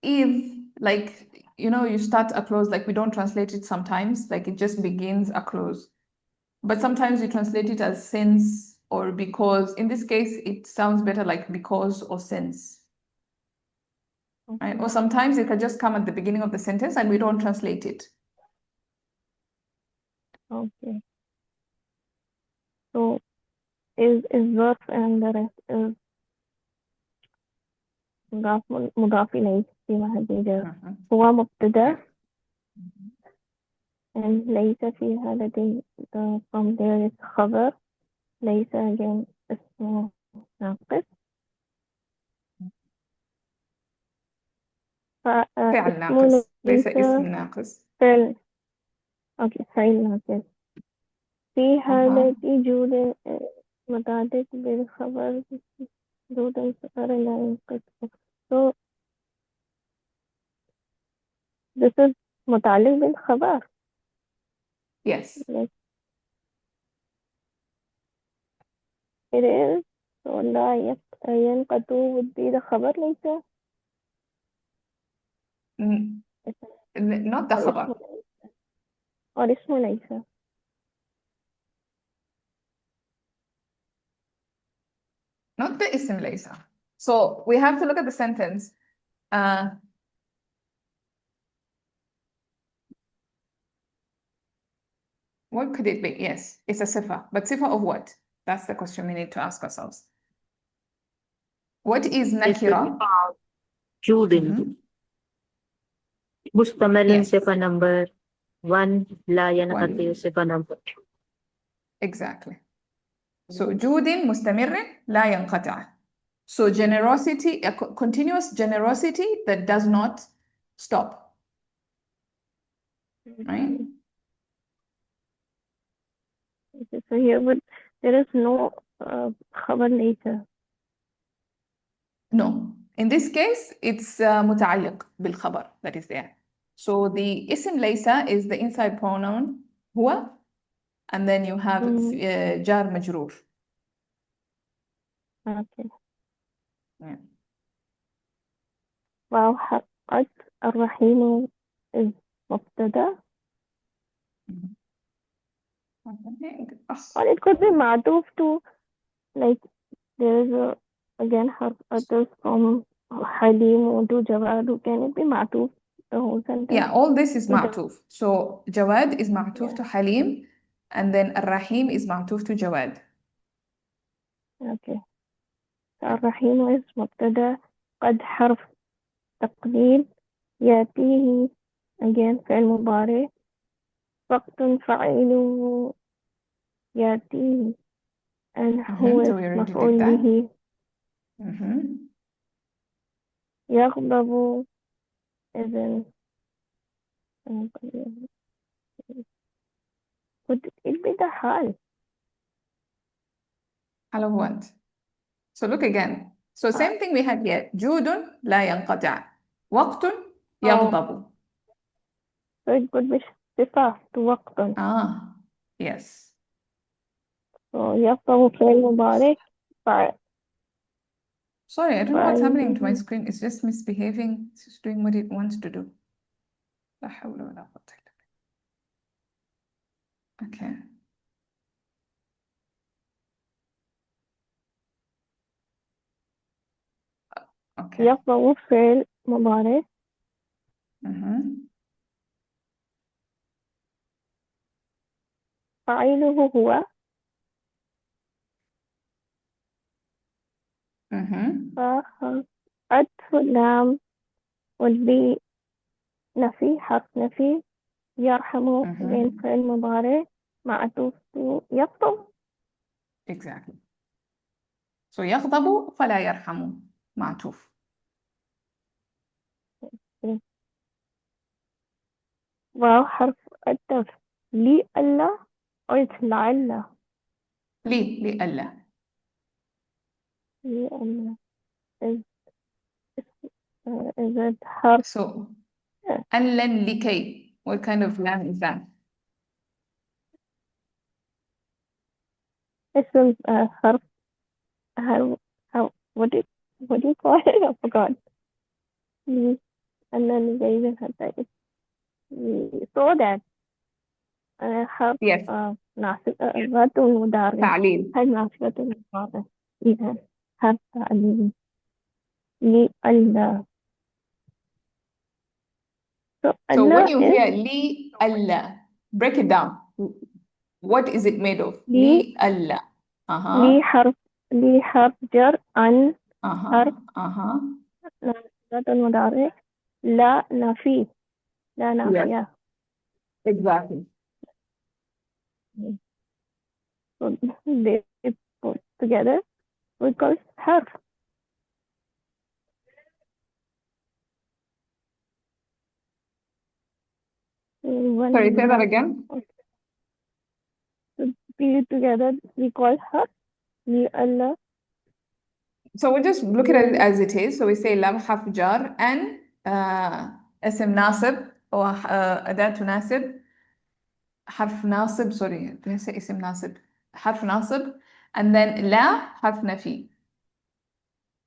Speaker 1: is, like, you start a clause, like we don't translate it sometimes, like it just begins a clause. But sometimes we translate it as since or because. In this case, it sounds better like because or since. Right?
Speaker 3: okay
Speaker 1: Or sometimes it can just come at the beginning of the sentence and we don't translate it.
Speaker 3: okay so is ظرف and the rest is مضاف إليه في محل جر هو مبتدأ and ليس في حالة from there is خبر ليس again اسمه ناقص
Speaker 1: فعل
Speaker 3: اسمه
Speaker 1: ناقص ليس
Speaker 3: ليس
Speaker 1: اسم ناقص.
Speaker 3: فعل اوكي فعل ناقص في حالة وجود متعدد بالخبر دون صغر لا ينقص so this is متعلق بالخبر
Speaker 1: Yes.
Speaker 3: like it is so لا ينقض would be the خبر ليس
Speaker 1: Not the خبر.
Speaker 3: or اسمه ليس
Speaker 1: Not the اسم ليس. So we have to look at the sentence. What could it be? Yes, it's a sifa. But sifa of what? That's the question we need to ask ourselves. What is nakira?
Speaker 4: جود مستمر
Speaker 1: Yes,
Speaker 4: صفة number 1 لا ينقطع
Speaker 1: one.
Speaker 4: صفة number 2
Speaker 1: Exactly. So جود مستمر لا ينقطع. So generosity, a continuous generosity that does not stop, right?
Speaker 3: Okay, so here but there is no خبر ليس
Speaker 1: No. In this case, it's متعلق بالخبر that is there. So the اسم ليس is the inside pronoun هو, and then you have جار مجرور.
Speaker 3: okay
Speaker 1: Yeah.
Speaker 3: wow حقت الرحيم is مبتدأ or it could be معطوف to like there is a again حرف others from حليم to جواد can it be معطوف the whole sentence
Speaker 1: Yeah, all this is
Speaker 3: to
Speaker 1: معطوف. So جواد is معطوف to حليم, and then الرحيم is معطوف to جواد.
Speaker 3: okay so الرحيم is مبتدأ قد حرف تقدير يأتيه again فعل مضارع وقت فاعله يأتيه and هو
Speaker 1: So we already did
Speaker 3: مفعول
Speaker 1: that.
Speaker 3: به يغضب إذن would it be the حال
Speaker 1: حال of what? So look again. So same thing we had here. جود لا ينقطع. وقت يغضب.
Speaker 3: so it could be صفة to وقت
Speaker 1: Yes.
Speaker 3: So يخطب فعل مضارع فاعل
Speaker 1: Sorry, I don't know what's happening to my
Speaker 3: فاعله
Speaker 1: screen. It's just misbehaving. It's just doing what it wants to do. لا حول ولا قوة إلا بالله. Okay. Okay.
Speaker 3: يخطب فعل مضارع
Speaker 1: Mm-hmm.
Speaker 3: فاعله هو
Speaker 1: Mm-hmm.
Speaker 3: فحرف اللام would be نفي حرف نفي يرحم
Speaker 1: Mm-hmm.
Speaker 3: من فعل مضارع معطوف يخطب.
Speaker 1: Exactly. So يغضب فلا يرحم معطوف.
Speaker 3: واو حرف التف لي ألا قلت لعل
Speaker 1: لي لألا.
Speaker 3: لي ألا is it حرف
Speaker 1: So أن لن لكي. What kind of lam is that?
Speaker 3: اسم حرف how what do you call it? I forgot. And then they even had that so that حرف
Speaker 1: Yes.
Speaker 3: ناصبة مضارع
Speaker 1: تعليل.
Speaker 3: هل ناصبة مضارع إذا حرف تعليل لألا. So
Speaker 1: So when
Speaker 3: ألا
Speaker 1: you
Speaker 3: is
Speaker 1: hear لي ألا, break it down. What is it made of?
Speaker 3: لي
Speaker 1: لي ألا.
Speaker 3: لي حرف جر أن حرف ناصبة مضارع لا نفي لا
Speaker 1: Yes.
Speaker 3: نافية.
Speaker 1: Exactly.
Speaker 3: So they put together we call it حرف.
Speaker 1: Sorry, say that again.
Speaker 3: So put together we call حرف لألا.
Speaker 1: So we just look at it as it is. So we say لام حرف جار and اسم ناصب أو أداة ناسب حرف ناصب. sorry, did I say اسم ناصب? حرف ناصب and then لا حرف نفي.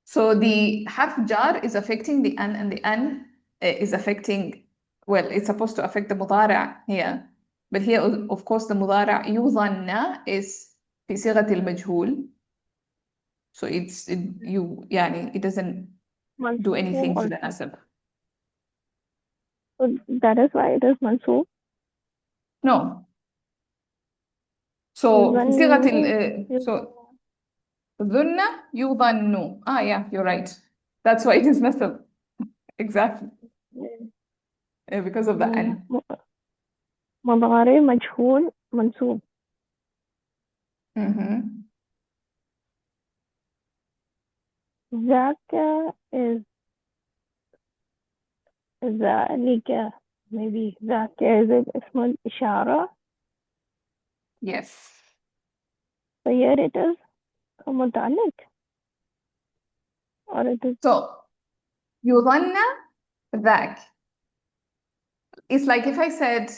Speaker 1: So the حرف jar is affecting the an and the an is affecting, well, it's supposed to affect the مضارع here. But here, of course, the مضارع يظن is في صيغة المجهول. So it doesn't do anything for the nasab.
Speaker 3: So that is why it is mansoob.
Speaker 1: No. So في صيغة ظن يظن. Yeah, you're right. That's why it is nasab. Exactly. Because of the an.
Speaker 3: مضارع مجهول منصوب. ذاك is ذلك, maybe ذاك is اسم الإشارة.
Speaker 1: Yes.
Speaker 3: So here it is متعلق or it is.
Speaker 1: So يظن ذاك. It's like if I said,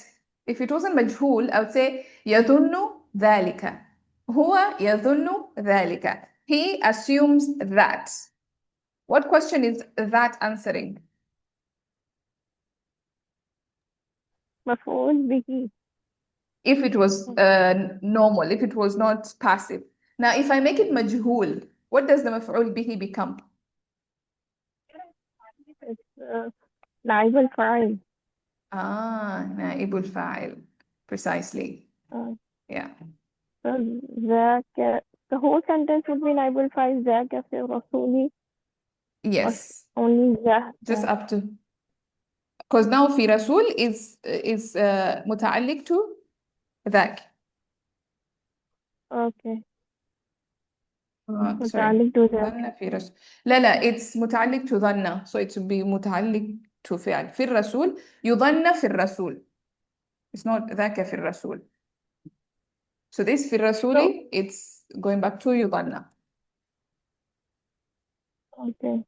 Speaker 1: if it wasn't مجهول, I would say يظن ذلك. هو يظن ذلك. He assumes that. What question is that answering?
Speaker 3: مفعول به.
Speaker 1: If it was normal, if it was not passive. Now, if I make it مجهول, what does the مفعول به become?
Speaker 3: It's نائب الفاعل.
Speaker 1: نائب الفاعل. Precisely. Yeah.
Speaker 3: So ذاك, the whole sentence would be نائب الفاعل ذاك في رسولي.
Speaker 1: Yes.
Speaker 3: Only ذاك.
Speaker 1: Just up to. Because now في رسول is متعلق to ذاك.
Speaker 3: Okay.
Speaker 1: Sorry.
Speaker 3: متعلق to ذاك.
Speaker 1: ظن في رسول. لا it's متعلق to ظن. So it would be متعلق to فعل. في الرسول يظن في الرسول. It's not ذاك في الرسول. So this في الرسول, it's going back to يظن.
Speaker 3: Okay.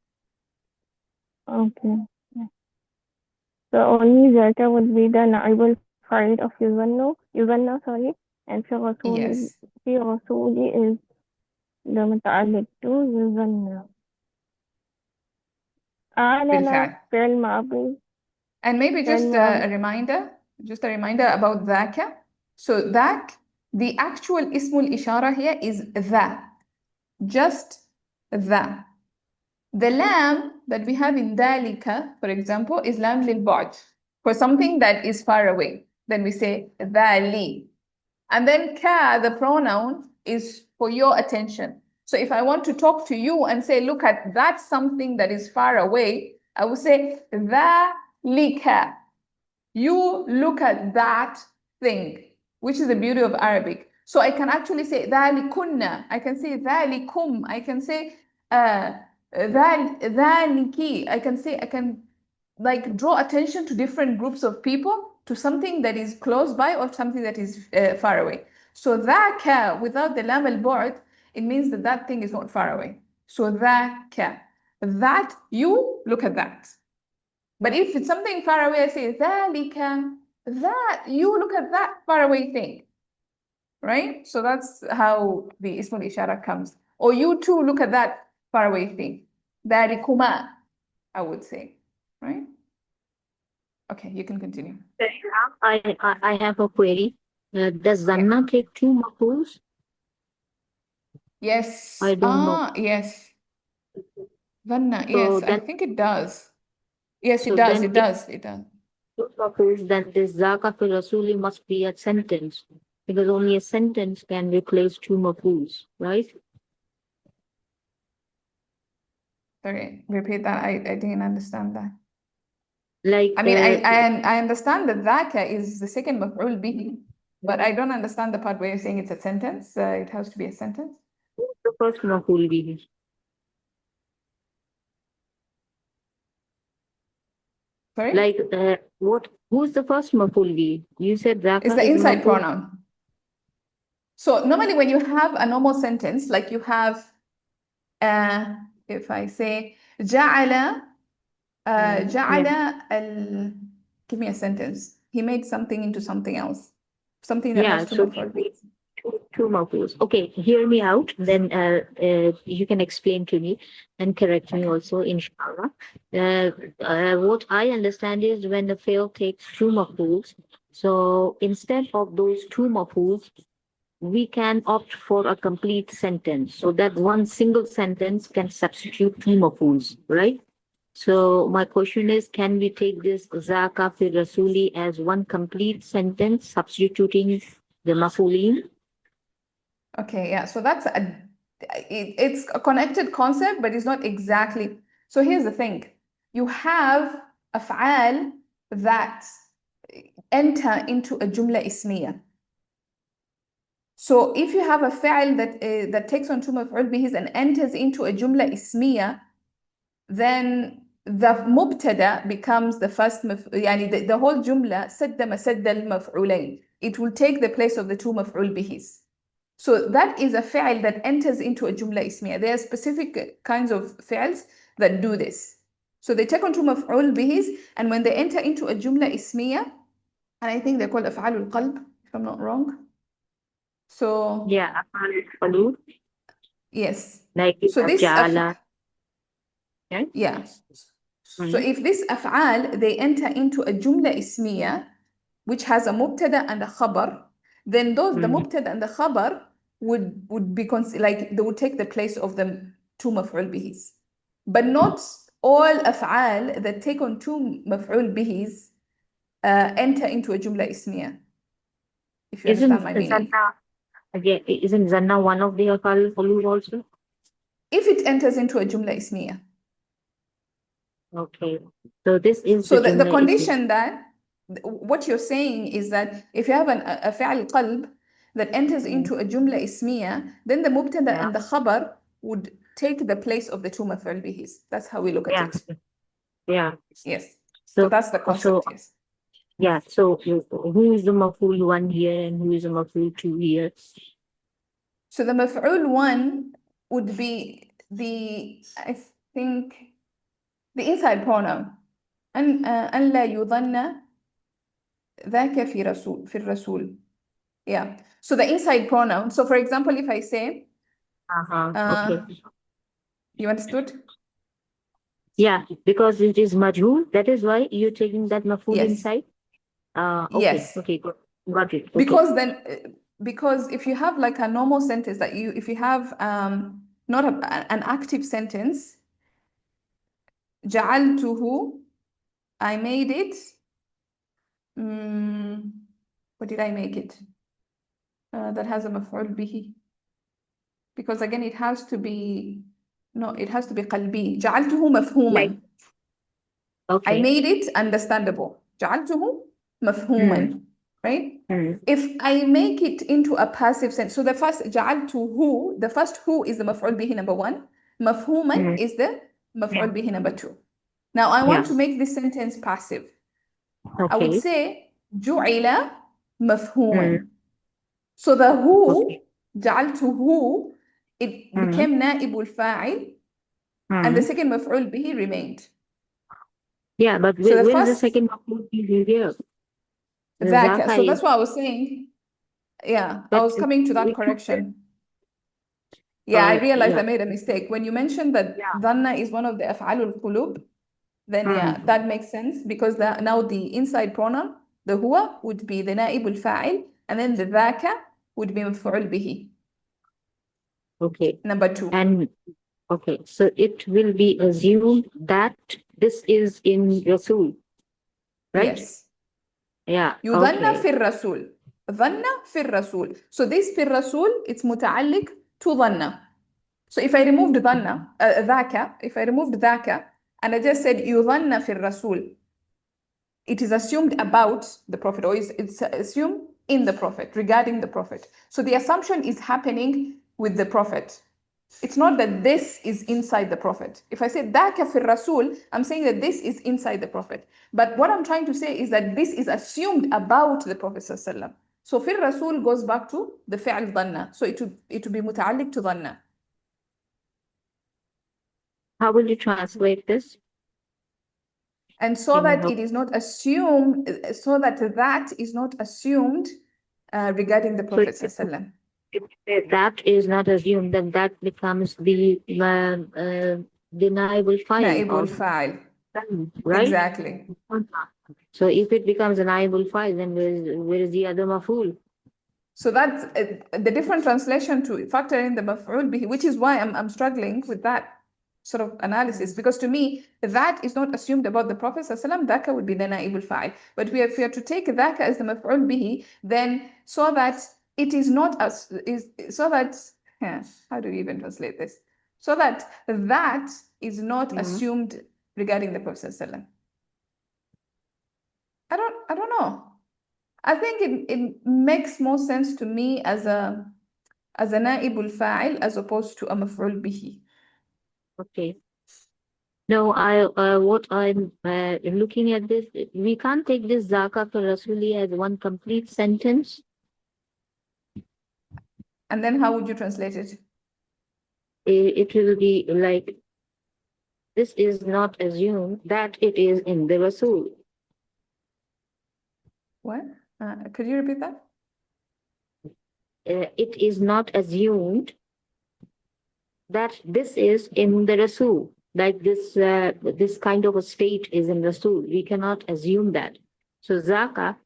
Speaker 3: So only ذاك would be the نائب الفاعل of يظن, sorry, and في الرسول
Speaker 1: Yes.
Speaker 3: في رسولي is the متعلق to ظن. أعلن
Speaker 1: بالفعل.
Speaker 3: فعل ماضي.
Speaker 1: And maybe just a reminder about ذاك. So ذاك, the actual اسم الإشارة here is ذا, just ذا. The lam that we have in ذلك, for example, is lam للبعد, for something that is far away. Then we say ذالي. And then ka, the pronoun, is for your attention. So if I want to talk to you and say, look at that something that is far away, I will say ذلك. You look at that thing, which is the beauty of Arabic. So I can actually say ذلكن, I can say ذلكم, I can say ذلك. I can like draw attention to different groups of people to something that is close by or something that is far away. So ذاك, without the lam al-bu'd, it means that that thing is not far away. So ذاك, that, you look at that. But if it's something far away, I say ذلك, that, you look at that far away thing. Right? So that's how the ism al-ishara comes. Or you too look at that far away thing. ذلكما, I would say. Right? Okay, you can continue.
Speaker 4: I have a query. Does Zanna take two mafuls?
Speaker 1: Yes.
Speaker 4: I don't know.
Speaker 1: Yes. Vanna,
Speaker 4: So
Speaker 1: yes, I
Speaker 4: then-
Speaker 1: think it does. Yes,
Speaker 4: So
Speaker 1: it does,
Speaker 4: then
Speaker 1: it does, it does.
Speaker 4: Two mafuls, then this Zaka fil Rasuli must be a sentence, because only a sentence can replace two mafuls, right?
Speaker 1: Sorry, repeat that. I didn't understand that.
Speaker 4: Like
Speaker 1: I mean, I understand that dhaka is the second maf'ul bihi, but I don't understand the part where you're saying it's a sentence. It has to be a sentence.
Speaker 4: the first maful bihi.
Speaker 1: Sorry?
Speaker 4: Like who's the first maful bihi? You said Zaka
Speaker 1: It's the
Speaker 4: is
Speaker 1: inside
Speaker 4: maf'ul.
Speaker 1: pronoun. So normally when you have a normal sentence, like you have, if I say, جعل, جعل give me a sentence. He made something into something else. Something that
Speaker 4: Yeah,
Speaker 1: has two
Speaker 4: so
Speaker 1: maf'ul.
Speaker 4: two mafuls. Okay, hear me out. Then you can explain to me and correct me also, inshallah. What I understand is when the fail takes two mafuls, so instead of those two mafuls, we can opt for a complete sentence, so that one single sentence can substitute two mafuls, right? So my question is, can we take this Zaka fi Rasuli as one complete sentence substituting the mafulin?
Speaker 1: Okay, yeah. So that's it's a connected concept, but it's not exactly. So here's the thing. You have af'al that enter into a jumla ismiya. So if you have a fa'al that takes on two maf'ul bihis and enters into a jumla ismiya, then the mubtada becomes the first يعني the whole jumla سد مسد المفعولين. It will take the place of the two maf'ul bihis. So that is a fi'l that enters into a jumla ismiya. There are specific kinds of fi'ls that do this. So they take on two maf'ul bihis, and when they enter into a jumla ismiya, and I think they're called af'alul qalb, if I'm not wrong. So
Speaker 4: Yeah,
Speaker 1: yes.
Speaker 4: like
Speaker 1: So this
Speaker 4: Jala.
Speaker 1: yeah. So if this af'al, they enter into a jumla ismiya, which has a mubtada and a khabar, then the mubtada and the khabar would be like they would take the place of the two maf'ul bihis. But not all af'al that take on two maf'ul bihis enter into a jumla ismiya. If you understand my meaning.
Speaker 4: Isn't Zanna one of the af'al also?
Speaker 1: If it enters into a jumla ismiya.
Speaker 4: Okay. So this is
Speaker 1: So the
Speaker 4: jumla
Speaker 1: condition that what you're saying is that if you have a fi'al qalb that enters into a jumla ismiya, then the mubtada and the khabar would take the place of the two maf'ul bihis. That's how we look at it.
Speaker 4: Yeah.
Speaker 1: Yes. So that's the concept, yes.
Speaker 4: Yeah. So who is the maf'ul one here and who is the maf'ul two here?
Speaker 1: So the maf'ul one would be I think, the inside pronoun. أن لا يظن ذاك في الرسول. Yeah. So the inside pronoun. So for example, if I say,
Speaker 4: Okay.
Speaker 1: you understood?
Speaker 4: Yeah, because it is majhul. That is why you're taking that maf'ul
Speaker 1: Yes.
Speaker 4: inside. Okay.
Speaker 1: Yes.
Speaker 4: Okay. Got it. Okay.
Speaker 1: Because then, because if you have like a normal sentence that if you have not an active sentence, جعلته, I made it. What did I make it? That has a مفعول به. Because again, it has to be, no, it has to be قلبي. جعلته مفهوما.
Speaker 4: Okay.
Speaker 1: I made it understandable. جعلته مفهوما. Right? If I make it into a passive sense, so the first جعلته, the first who is the مفعول به number 1. مفهوما is the مفعول به number 2. Now I want to make this sentence passive. I would
Speaker 4: Okay.
Speaker 1: say جعل مفهوما. So the who, جعلته, it became نائب الفاعل, and the second مفعول به remained.
Speaker 4: Yeah, but
Speaker 1: So the
Speaker 4: where is the
Speaker 1: first
Speaker 4: second maf'ul bihi here?
Speaker 1: ذاك. So
Speaker 4: Zaka
Speaker 1: that's
Speaker 4: is,
Speaker 1: what I was saying. Yeah, I
Speaker 4: but
Speaker 1: was coming to that
Speaker 4: we took
Speaker 1: correction. Yeah, I realized
Speaker 4: yeah.
Speaker 1: I made a mistake. When you mentioned that
Speaker 4: Yeah.
Speaker 1: dhanna is one of the أفعال القلوب, then yeah, that makes sense because now the inside pronoun, the huwa, would be the نائب الفاعل, and then the ذاك would be مفعول به,
Speaker 4: Okay.
Speaker 1: number 2.
Speaker 4: And okay, so it will be assumed that this is in Rasul, right?
Speaker 1: Yes.
Speaker 4: Yeah.
Speaker 1: يظن
Speaker 4: Okay.
Speaker 1: في الرسول. ظن في الرسول. So this في الرسول, it's متعلق to ظن. So if I removed ظن, ذاك, if I removed ذاك, and I just said يظن في الرسول, it is assumed about the Prophet, or it's assumed in the Prophet, regarding the Prophet. So the assumption is happening with the Prophet. It's not that this is inside the Prophet. If I say ذاك في الرسول, I'm saying that this is inside the Prophet. But what I'm trying to say is that this is assumed about the Prophet صلى الله عليه وسلم. So في الرسول goes back to the فعل ظن. So it would be متعلق to ظن.
Speaker 4: How will you translate this?
Speaker 1: And so
Speaker 4: Can you
Speaker 1: that
Speaker 4: help?
Speaker 1: it is not assumed, so that is not assumed regarding the
Speaker 4: So
Speaker 1: Prophet صلى الله عليه وسلم.
Speaker 4: if that is not assumed, then that becomes the deniable file
Speaker 1: نائب
Speaker 4: of
Speaker 1: الفاعل.
Speaker 4: right?
Speaker 1: Exactly.
Speaker 4: So if it becomes a deniable file, then where is the other maf'ul?
Speaker 1: So that's the different translation to factor in the maf'ul bihi, which is why I'm struggling with that sort of analysis, because to me that is not assumed about the Prophet ﷺ. Dhaka would be the naibul fa'il. But if we are to take dhaka as the maf'ul bihi, then so that it is not as is so that how do we even translate this? So that is not assumed regarding the Prophet ﷺ. I don't know. I think it makes more sense to me as a naibul fa'il as opposed to a maf'ul bihi.
Speaker 4: Okay. No, what I'm looking at this, we can't take this Zaka for Rasuli as one complete sentence.
Speaker 1: And then how would you translate it?
Speaker 4: It will be like, this is not assumed that it is in the Rasul.
Speaker 1: What? Could you repeat that?
Speaker 4: It is not assumed that this is in the Rasul. Like this kind of a state is in Rasul. We cannot assume that. So Zaka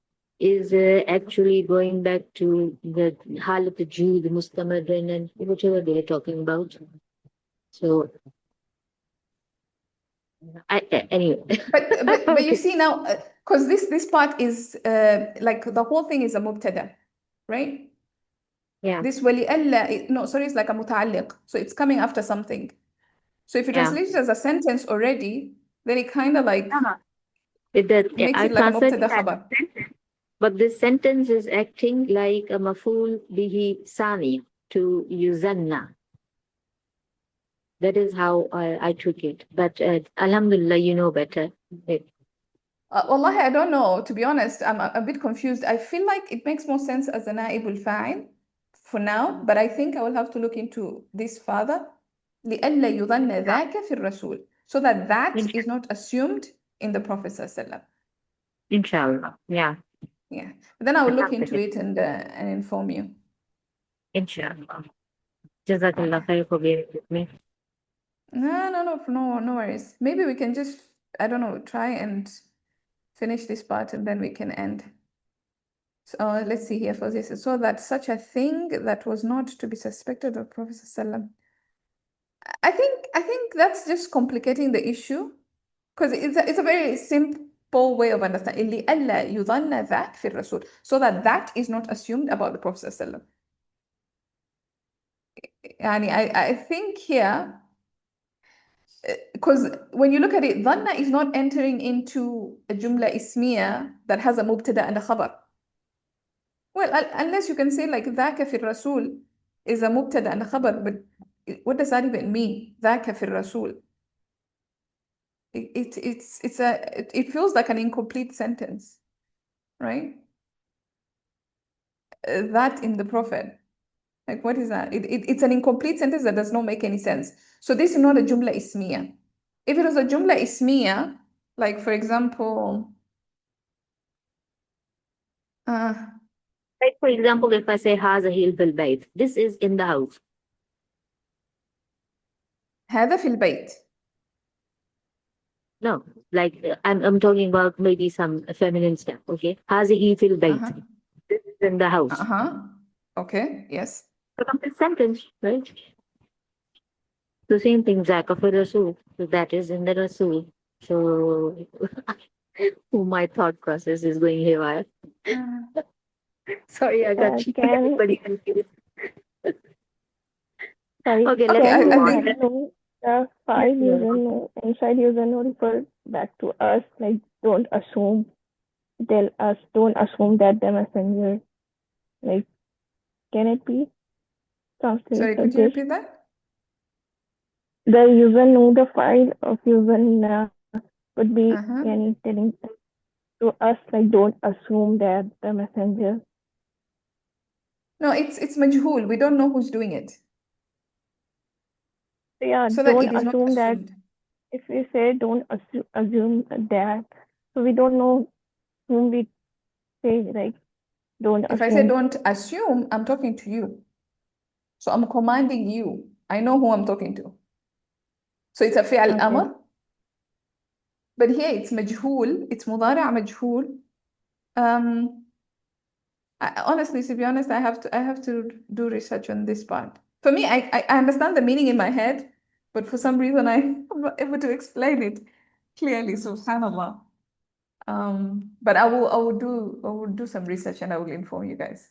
Speaker 4: is actually going back to the Halat Jew, the Mustamadrin, and whatever they're talking about. So, anyway.
Speaker 1: But you see now, because this part is like the whole thing is a mubtada, right?
Speaker 4: Yeah.
Speaker 1: This ولئلا, no, sorry, it's like a متعلق. So it's coming after something. So if you translate it as a sentence already, then it kind of like makes it like a mubtada khabar.
Speaker 4: But this sentence is acting like a maful bihi sani to yuzanna. That is how I took it. But alhamdulillah, you know better.
Speaker 1: Wallahi, I don't know. To be honest, I'm a bit confused. I feel like it makes more sense as a naibul fa'il for now, but I think I will have to look into this further. لئلا يظن ذاك في الرسول. So that is not assumed in the Prophet sallallahu alaihi wasallam.
Speaker 4: Inshallah. Yeah.
Speaker 1: Yeah. But then I will look into it and inform you.
Speaker 4: Inshallah. Jazakallah khair for being with me.
Speaker 1: No worries. Maybe we can just, I don't know, try and finish this part and then we can end. So let's see here. For this, so that such a thing that was not to be suspected of Prophet ﷺ. I think that's just complicating the issue, because it's a very simple way of understanding. لِأَلَّا يُظَنَّ ذَاكَ فِي الرَّسُولِ, so that is not assumed about the Prophet ﷺ. I think here, because when you look at it, dhanna is not entering into a jumla ismiya that has a mubtada and a khabar. Well, unless you can say like ذاك في الرسول is a mubtada and a khabar, but what does that even mean? ذاك في الرسول. It feels like an incomplete sentence, right? That in the Prophet. Like, what is that? It's an incomplete sentence that does not make any sense. So this is not a jumla ismiya. If it was a jumla ismiya, like for example,
Speaker 4: Like for example, if I say هذا في البيت, this is in the house.
Speaker 1: هذا في البيت.
Speaker 4: No, like I'm talking about maybe some feminine stuff. Okay, هذه في البيت. This is in the house.
Speaker 1: Okay. Yes.
Speaker 4: So complete sentence, right? The same thing, ذاك في الرسول. So that is in the Rasul. So my thought process is going haywire. Sorry, I got everybody confused.
Speaker 3: Sorry.
Speaker 4: Okay, let's
Speaker 1: I
Speaker 4: move on.
Speaker 1: think
Speaker 3: the file user no inside user no refer back to us, like don't assume, tell us, don't assume that the messenger, like, can it be translated?
Speaker 1: Sorry, could you repeat that?
Speaker 3: The user know the file of user would be telling to us, like, don't assume that the messenger.
Speaker 1: No, it's majhul. We don't know who's doing it.
Speaker 3: Yeah,
Speaker 1: So that
Speaker 3: don't
Speaker 1: it is not
Speaker 3: assume that.
Speaker 1: assumed.
Speaker 3: If we say don't assume that, so we don't know whom we say, like, don't
Speaker 1: If
Speaker 3: assume.
Speaker 1: I say don't assume, I'm talking to you. So I'm commanding you. I know who I'm talking to. So it's a fi'al amr. But here it's majhul. It's mudari' majhul. Honestly, to be honest, I have to do research on this part. For me, I understand the meaning in my head, but for some reason I'm not able to explain it clearly. Subhanallah. But I will do some research and I will inform you guys.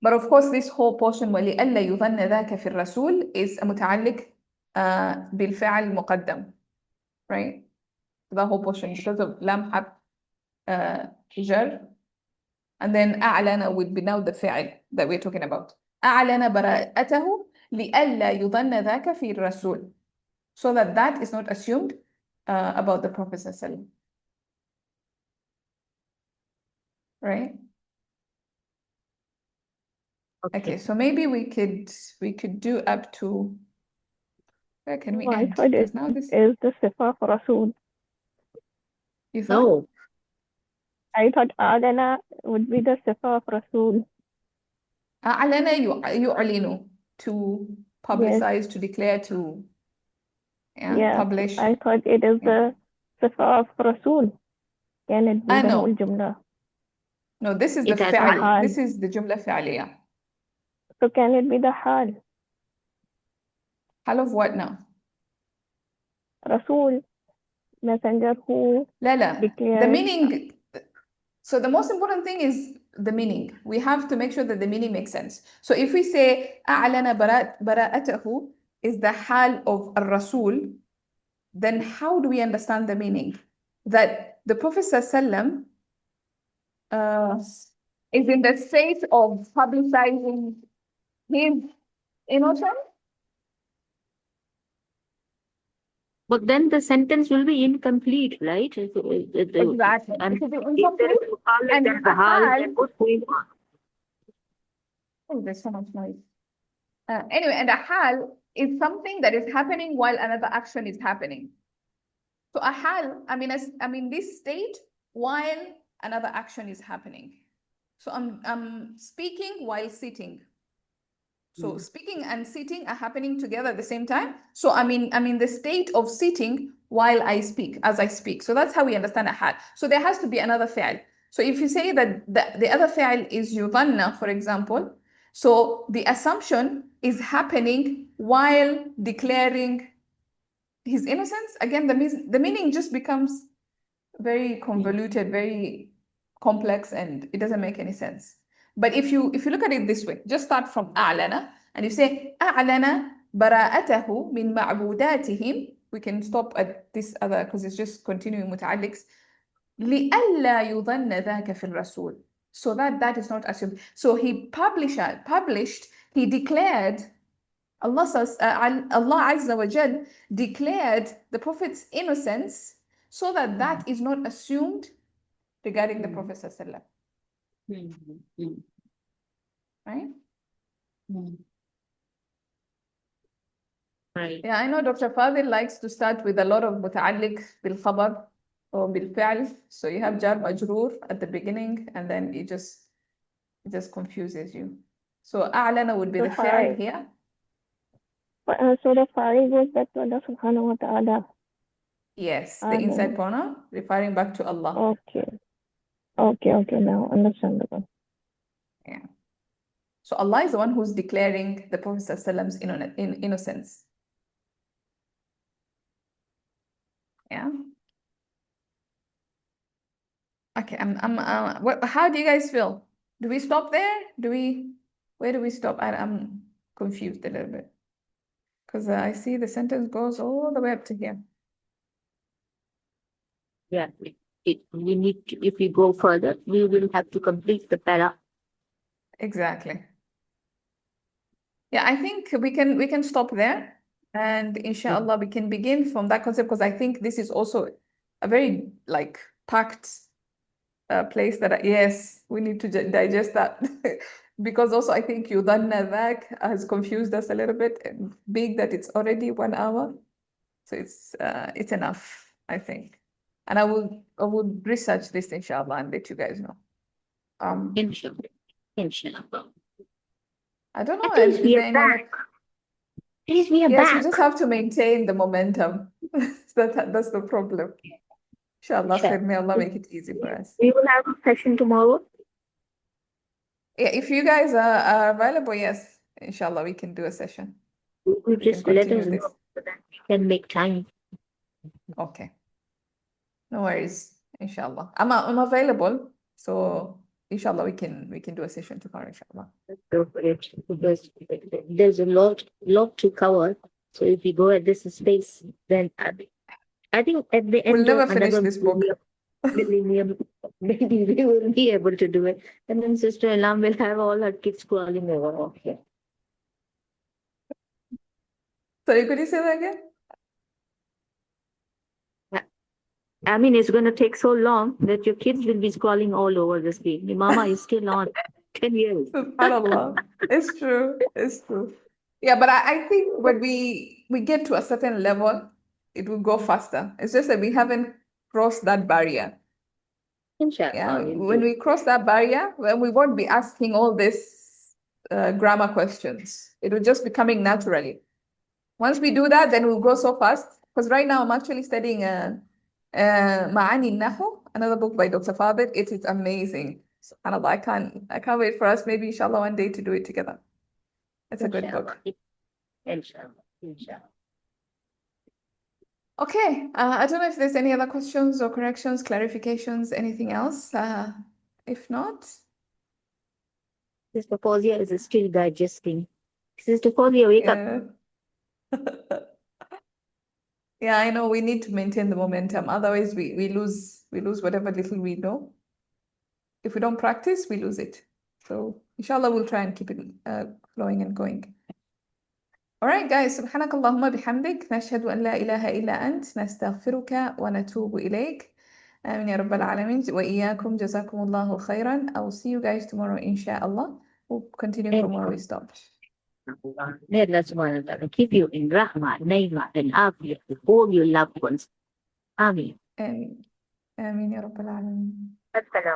Speaker 1: But of course, this whole portion وَلِأَلَّا يُظَنَّ ذَاكَ فِي الرَّسُولِ is متعلق بالفعل مقدم, right? The whole portion because of lam harf jar, and then أعلن would be now the فعل that we're talking about. أعلن براءته لئلا يظن ذاك في الرسول, so that is not assumed about the Prophet ﷺ. Right? Okay, so maybe we could do up to, where can we end? Because now this
Speaker 3: is the sifa for Rasul.
Speaker 1: You thought?
Speaker 4: No.
Speaker 3: I thought Adana would be the sifa of Rasul.
Speaker 1: أعلن يعلن, to publicize, to declare, to publish.
Speaker 3: I thought it is the sifa of Rasul. Can it be the whole jumla?
Speaker 1: No, this is the
Speaker 4: It has
Speaker 1: fi'al.
Speaker 3: hal.
Speaker 1: This is the jumla fi'aliyah.
Speaker 3: So can it be the hal?
Speaker 1: Hal of what now?
Speaker 3: Rasul, messenger who declares.
Speaker 1: The meaning. So the most important thing is the meaning. We have to make sure that the meaning makes sense. So if we say أعلن براءته is the hal of al-Rasul, then how do we understand the meaning? That the Prophet ﷺ is in the state of publicizing his innocence?
Speaker 4: But then the sentence will be incomplete, right?
Speaker 1: Exactly.
Speaker 4: And
Speaker 1: It will be
Speaker 4: if there is
Speaker 1: incomplete.
Speaker 4: a hal,
Speaker 1: And
Speaker 4: then the hal, then what's going on?
Speaker 1: Oh, there's so much noise. Anyway, and a hal is something that is happening while another action is happening. So ahal, I mean this state while another action is happening. So I'm speaking while sitting. So speaking and sitting are happening together at the same time. So I'm in the state of sitting while I speak, as I speak. So that's how we understand ahal. So there has to be another fi'l. So if you say that the other fi'l is yudhanna, for example, so the assumption is happening while declaring his innocence. Again, the meaning just becomes very convoluted, very complex, and it doesn't make any sense. But if you look at it this way, just start from أعلن and you say أعلن براءته من معبوداتهم. We can stop at this other because it's just continuing متعلقs. لئلا يظن ذاك في الرسول. So that is not assumed. So he published, he declared, Allah Azza wa Jal declared the Prophet's innocence so that that is not assumed regarding the Prophet Sallallahu Alaihi Wasallam. Right?
Speaker 4: Right.
Speaker 1: Yeah, I know Dr. Fadil likes to start with a lot of muta'alliq bil khabar or bil fi'l. So you have jar majroor at the beginning and then it just confuses you. So a'lana would be the fi'l here.
Speaker 3: So the fa'il goes back to Allah subhanahu wa ta'ala.
Speaker 1: Yes, the inside pronoun referring back to Allah.
Speaker 3: Okay, now understandable.
Speaker 1: Yeah. So Allah is the one who's declaring the Prophet Prophet's innocence. Yeah. Okay. How do you guys feel? Do we stop there? Where do we stop? I'm confused a little bit because I see the sentence goes all the way up to here.
Speaker 4: Yeah. We need to, if we go further, we will have to complete the para.
Speaker 1: Exactly. Yeah, I think we can stop there, and inshallah we can begin from that concept because I think this is also a very like packed place that yes, we need to digest that because also I think Yudanna Dhak has confused us a little bit, big that it's already 1 hour, so it's enough, I think, and I will research this inshallah and let you guys know.
Speaker 4: Inshallah.
Speaker 1: I don't know.
Speaker 4: At least we
Speaker 1: is
Speaker 4: are
Speaker 1: there any
Speaker 4: back. At least we are
Speaker 1: Yes,
Speaker 4: back.
Speaker 1: we just have to maintain the momentum. That's the problem. Inshallah,
Speaker 4: Sure.
Speaker 1: khair, may Allah make it easy for us.
Speaker 4: We will have a session tomorrow.
Speaker 1: Yeah, if you guys are available, yes, inshallah, we can do a session.
Speaker 4: We just let us
Speaker 1: continue
Speaker 4: know
Speaker 1: this.
Speaker 4: so that we can make time.
Speaker 1: Okay. No worries, inshallah. I'm available, so inshallah we can do a session tomorrow, inshallah.
Speaker 4: Let's go for it because there's a lot to cover. So if we go at this space, then I think at the end
Speaker 1: We'll never
Speaker 4: of
Speaker 1: finish
Speaker 4: another
Speaker 1: this book.
Speaker 4: millennium, maybe we will be able to do it. And then Sister Elam will have all her kids crawling over. Okay.
Speaker 1: Sorry, could you say that again?
Speaker 4: I mean, it's going to take so long that your kids will be scrolling all over the screen. Your mama is still on 10 years.
Speaker 1: SubhanAllah. It's true. It's true. Yeah, but I think when we get to a certain level, it will go faster. It's just that we haven't crossed that barrier.
Speaker 4: Inshallah.
Speaker 1: Yeah, when we cross that barrier, when we won't be asking all this grammar questions. It will just be coming naturally. Once we do that, then we'll go so fast. Because right now I'm actually studying Ma'ani Nahu, another book by Dr. Fadil. It is amazing. SubhanAllah, I can't wait for us maybe inshallah one day to do it together. It's a good book.
Speaker 4: Inshallah.
Speaker 1: Okay, I don't know if there's any other questions or corrections, clarifications, anything else. If not,
Speaker 4: Sister Fawzia is still digesting. Sister Fawzia, wake up.
Speaker 1: Yeah, I know we need to maintain the momentum. Otherwise, we lose whatever little we know. If we don't practice, we lose it. So inshallah, we'll try and keep it flowing and going. All right, guys. سبحانك اللهم بحمدك نشهد أن لا إله إلا أنت نستغفرك ونتوب إليك. آمين يا رب العالمين وإياكم جزاكم الله خيرا. I will see you guys tomorrow, inshallah. We'll continue from where we stopped.
Speaker 4: May Allah subhanahu wa ta'ala keep you in rahmah, naimah, and afiyah with all your loved ones. آمين.
Speaker 1: آمين. آمين يا رب العالمين.
Speaker 4: السلام.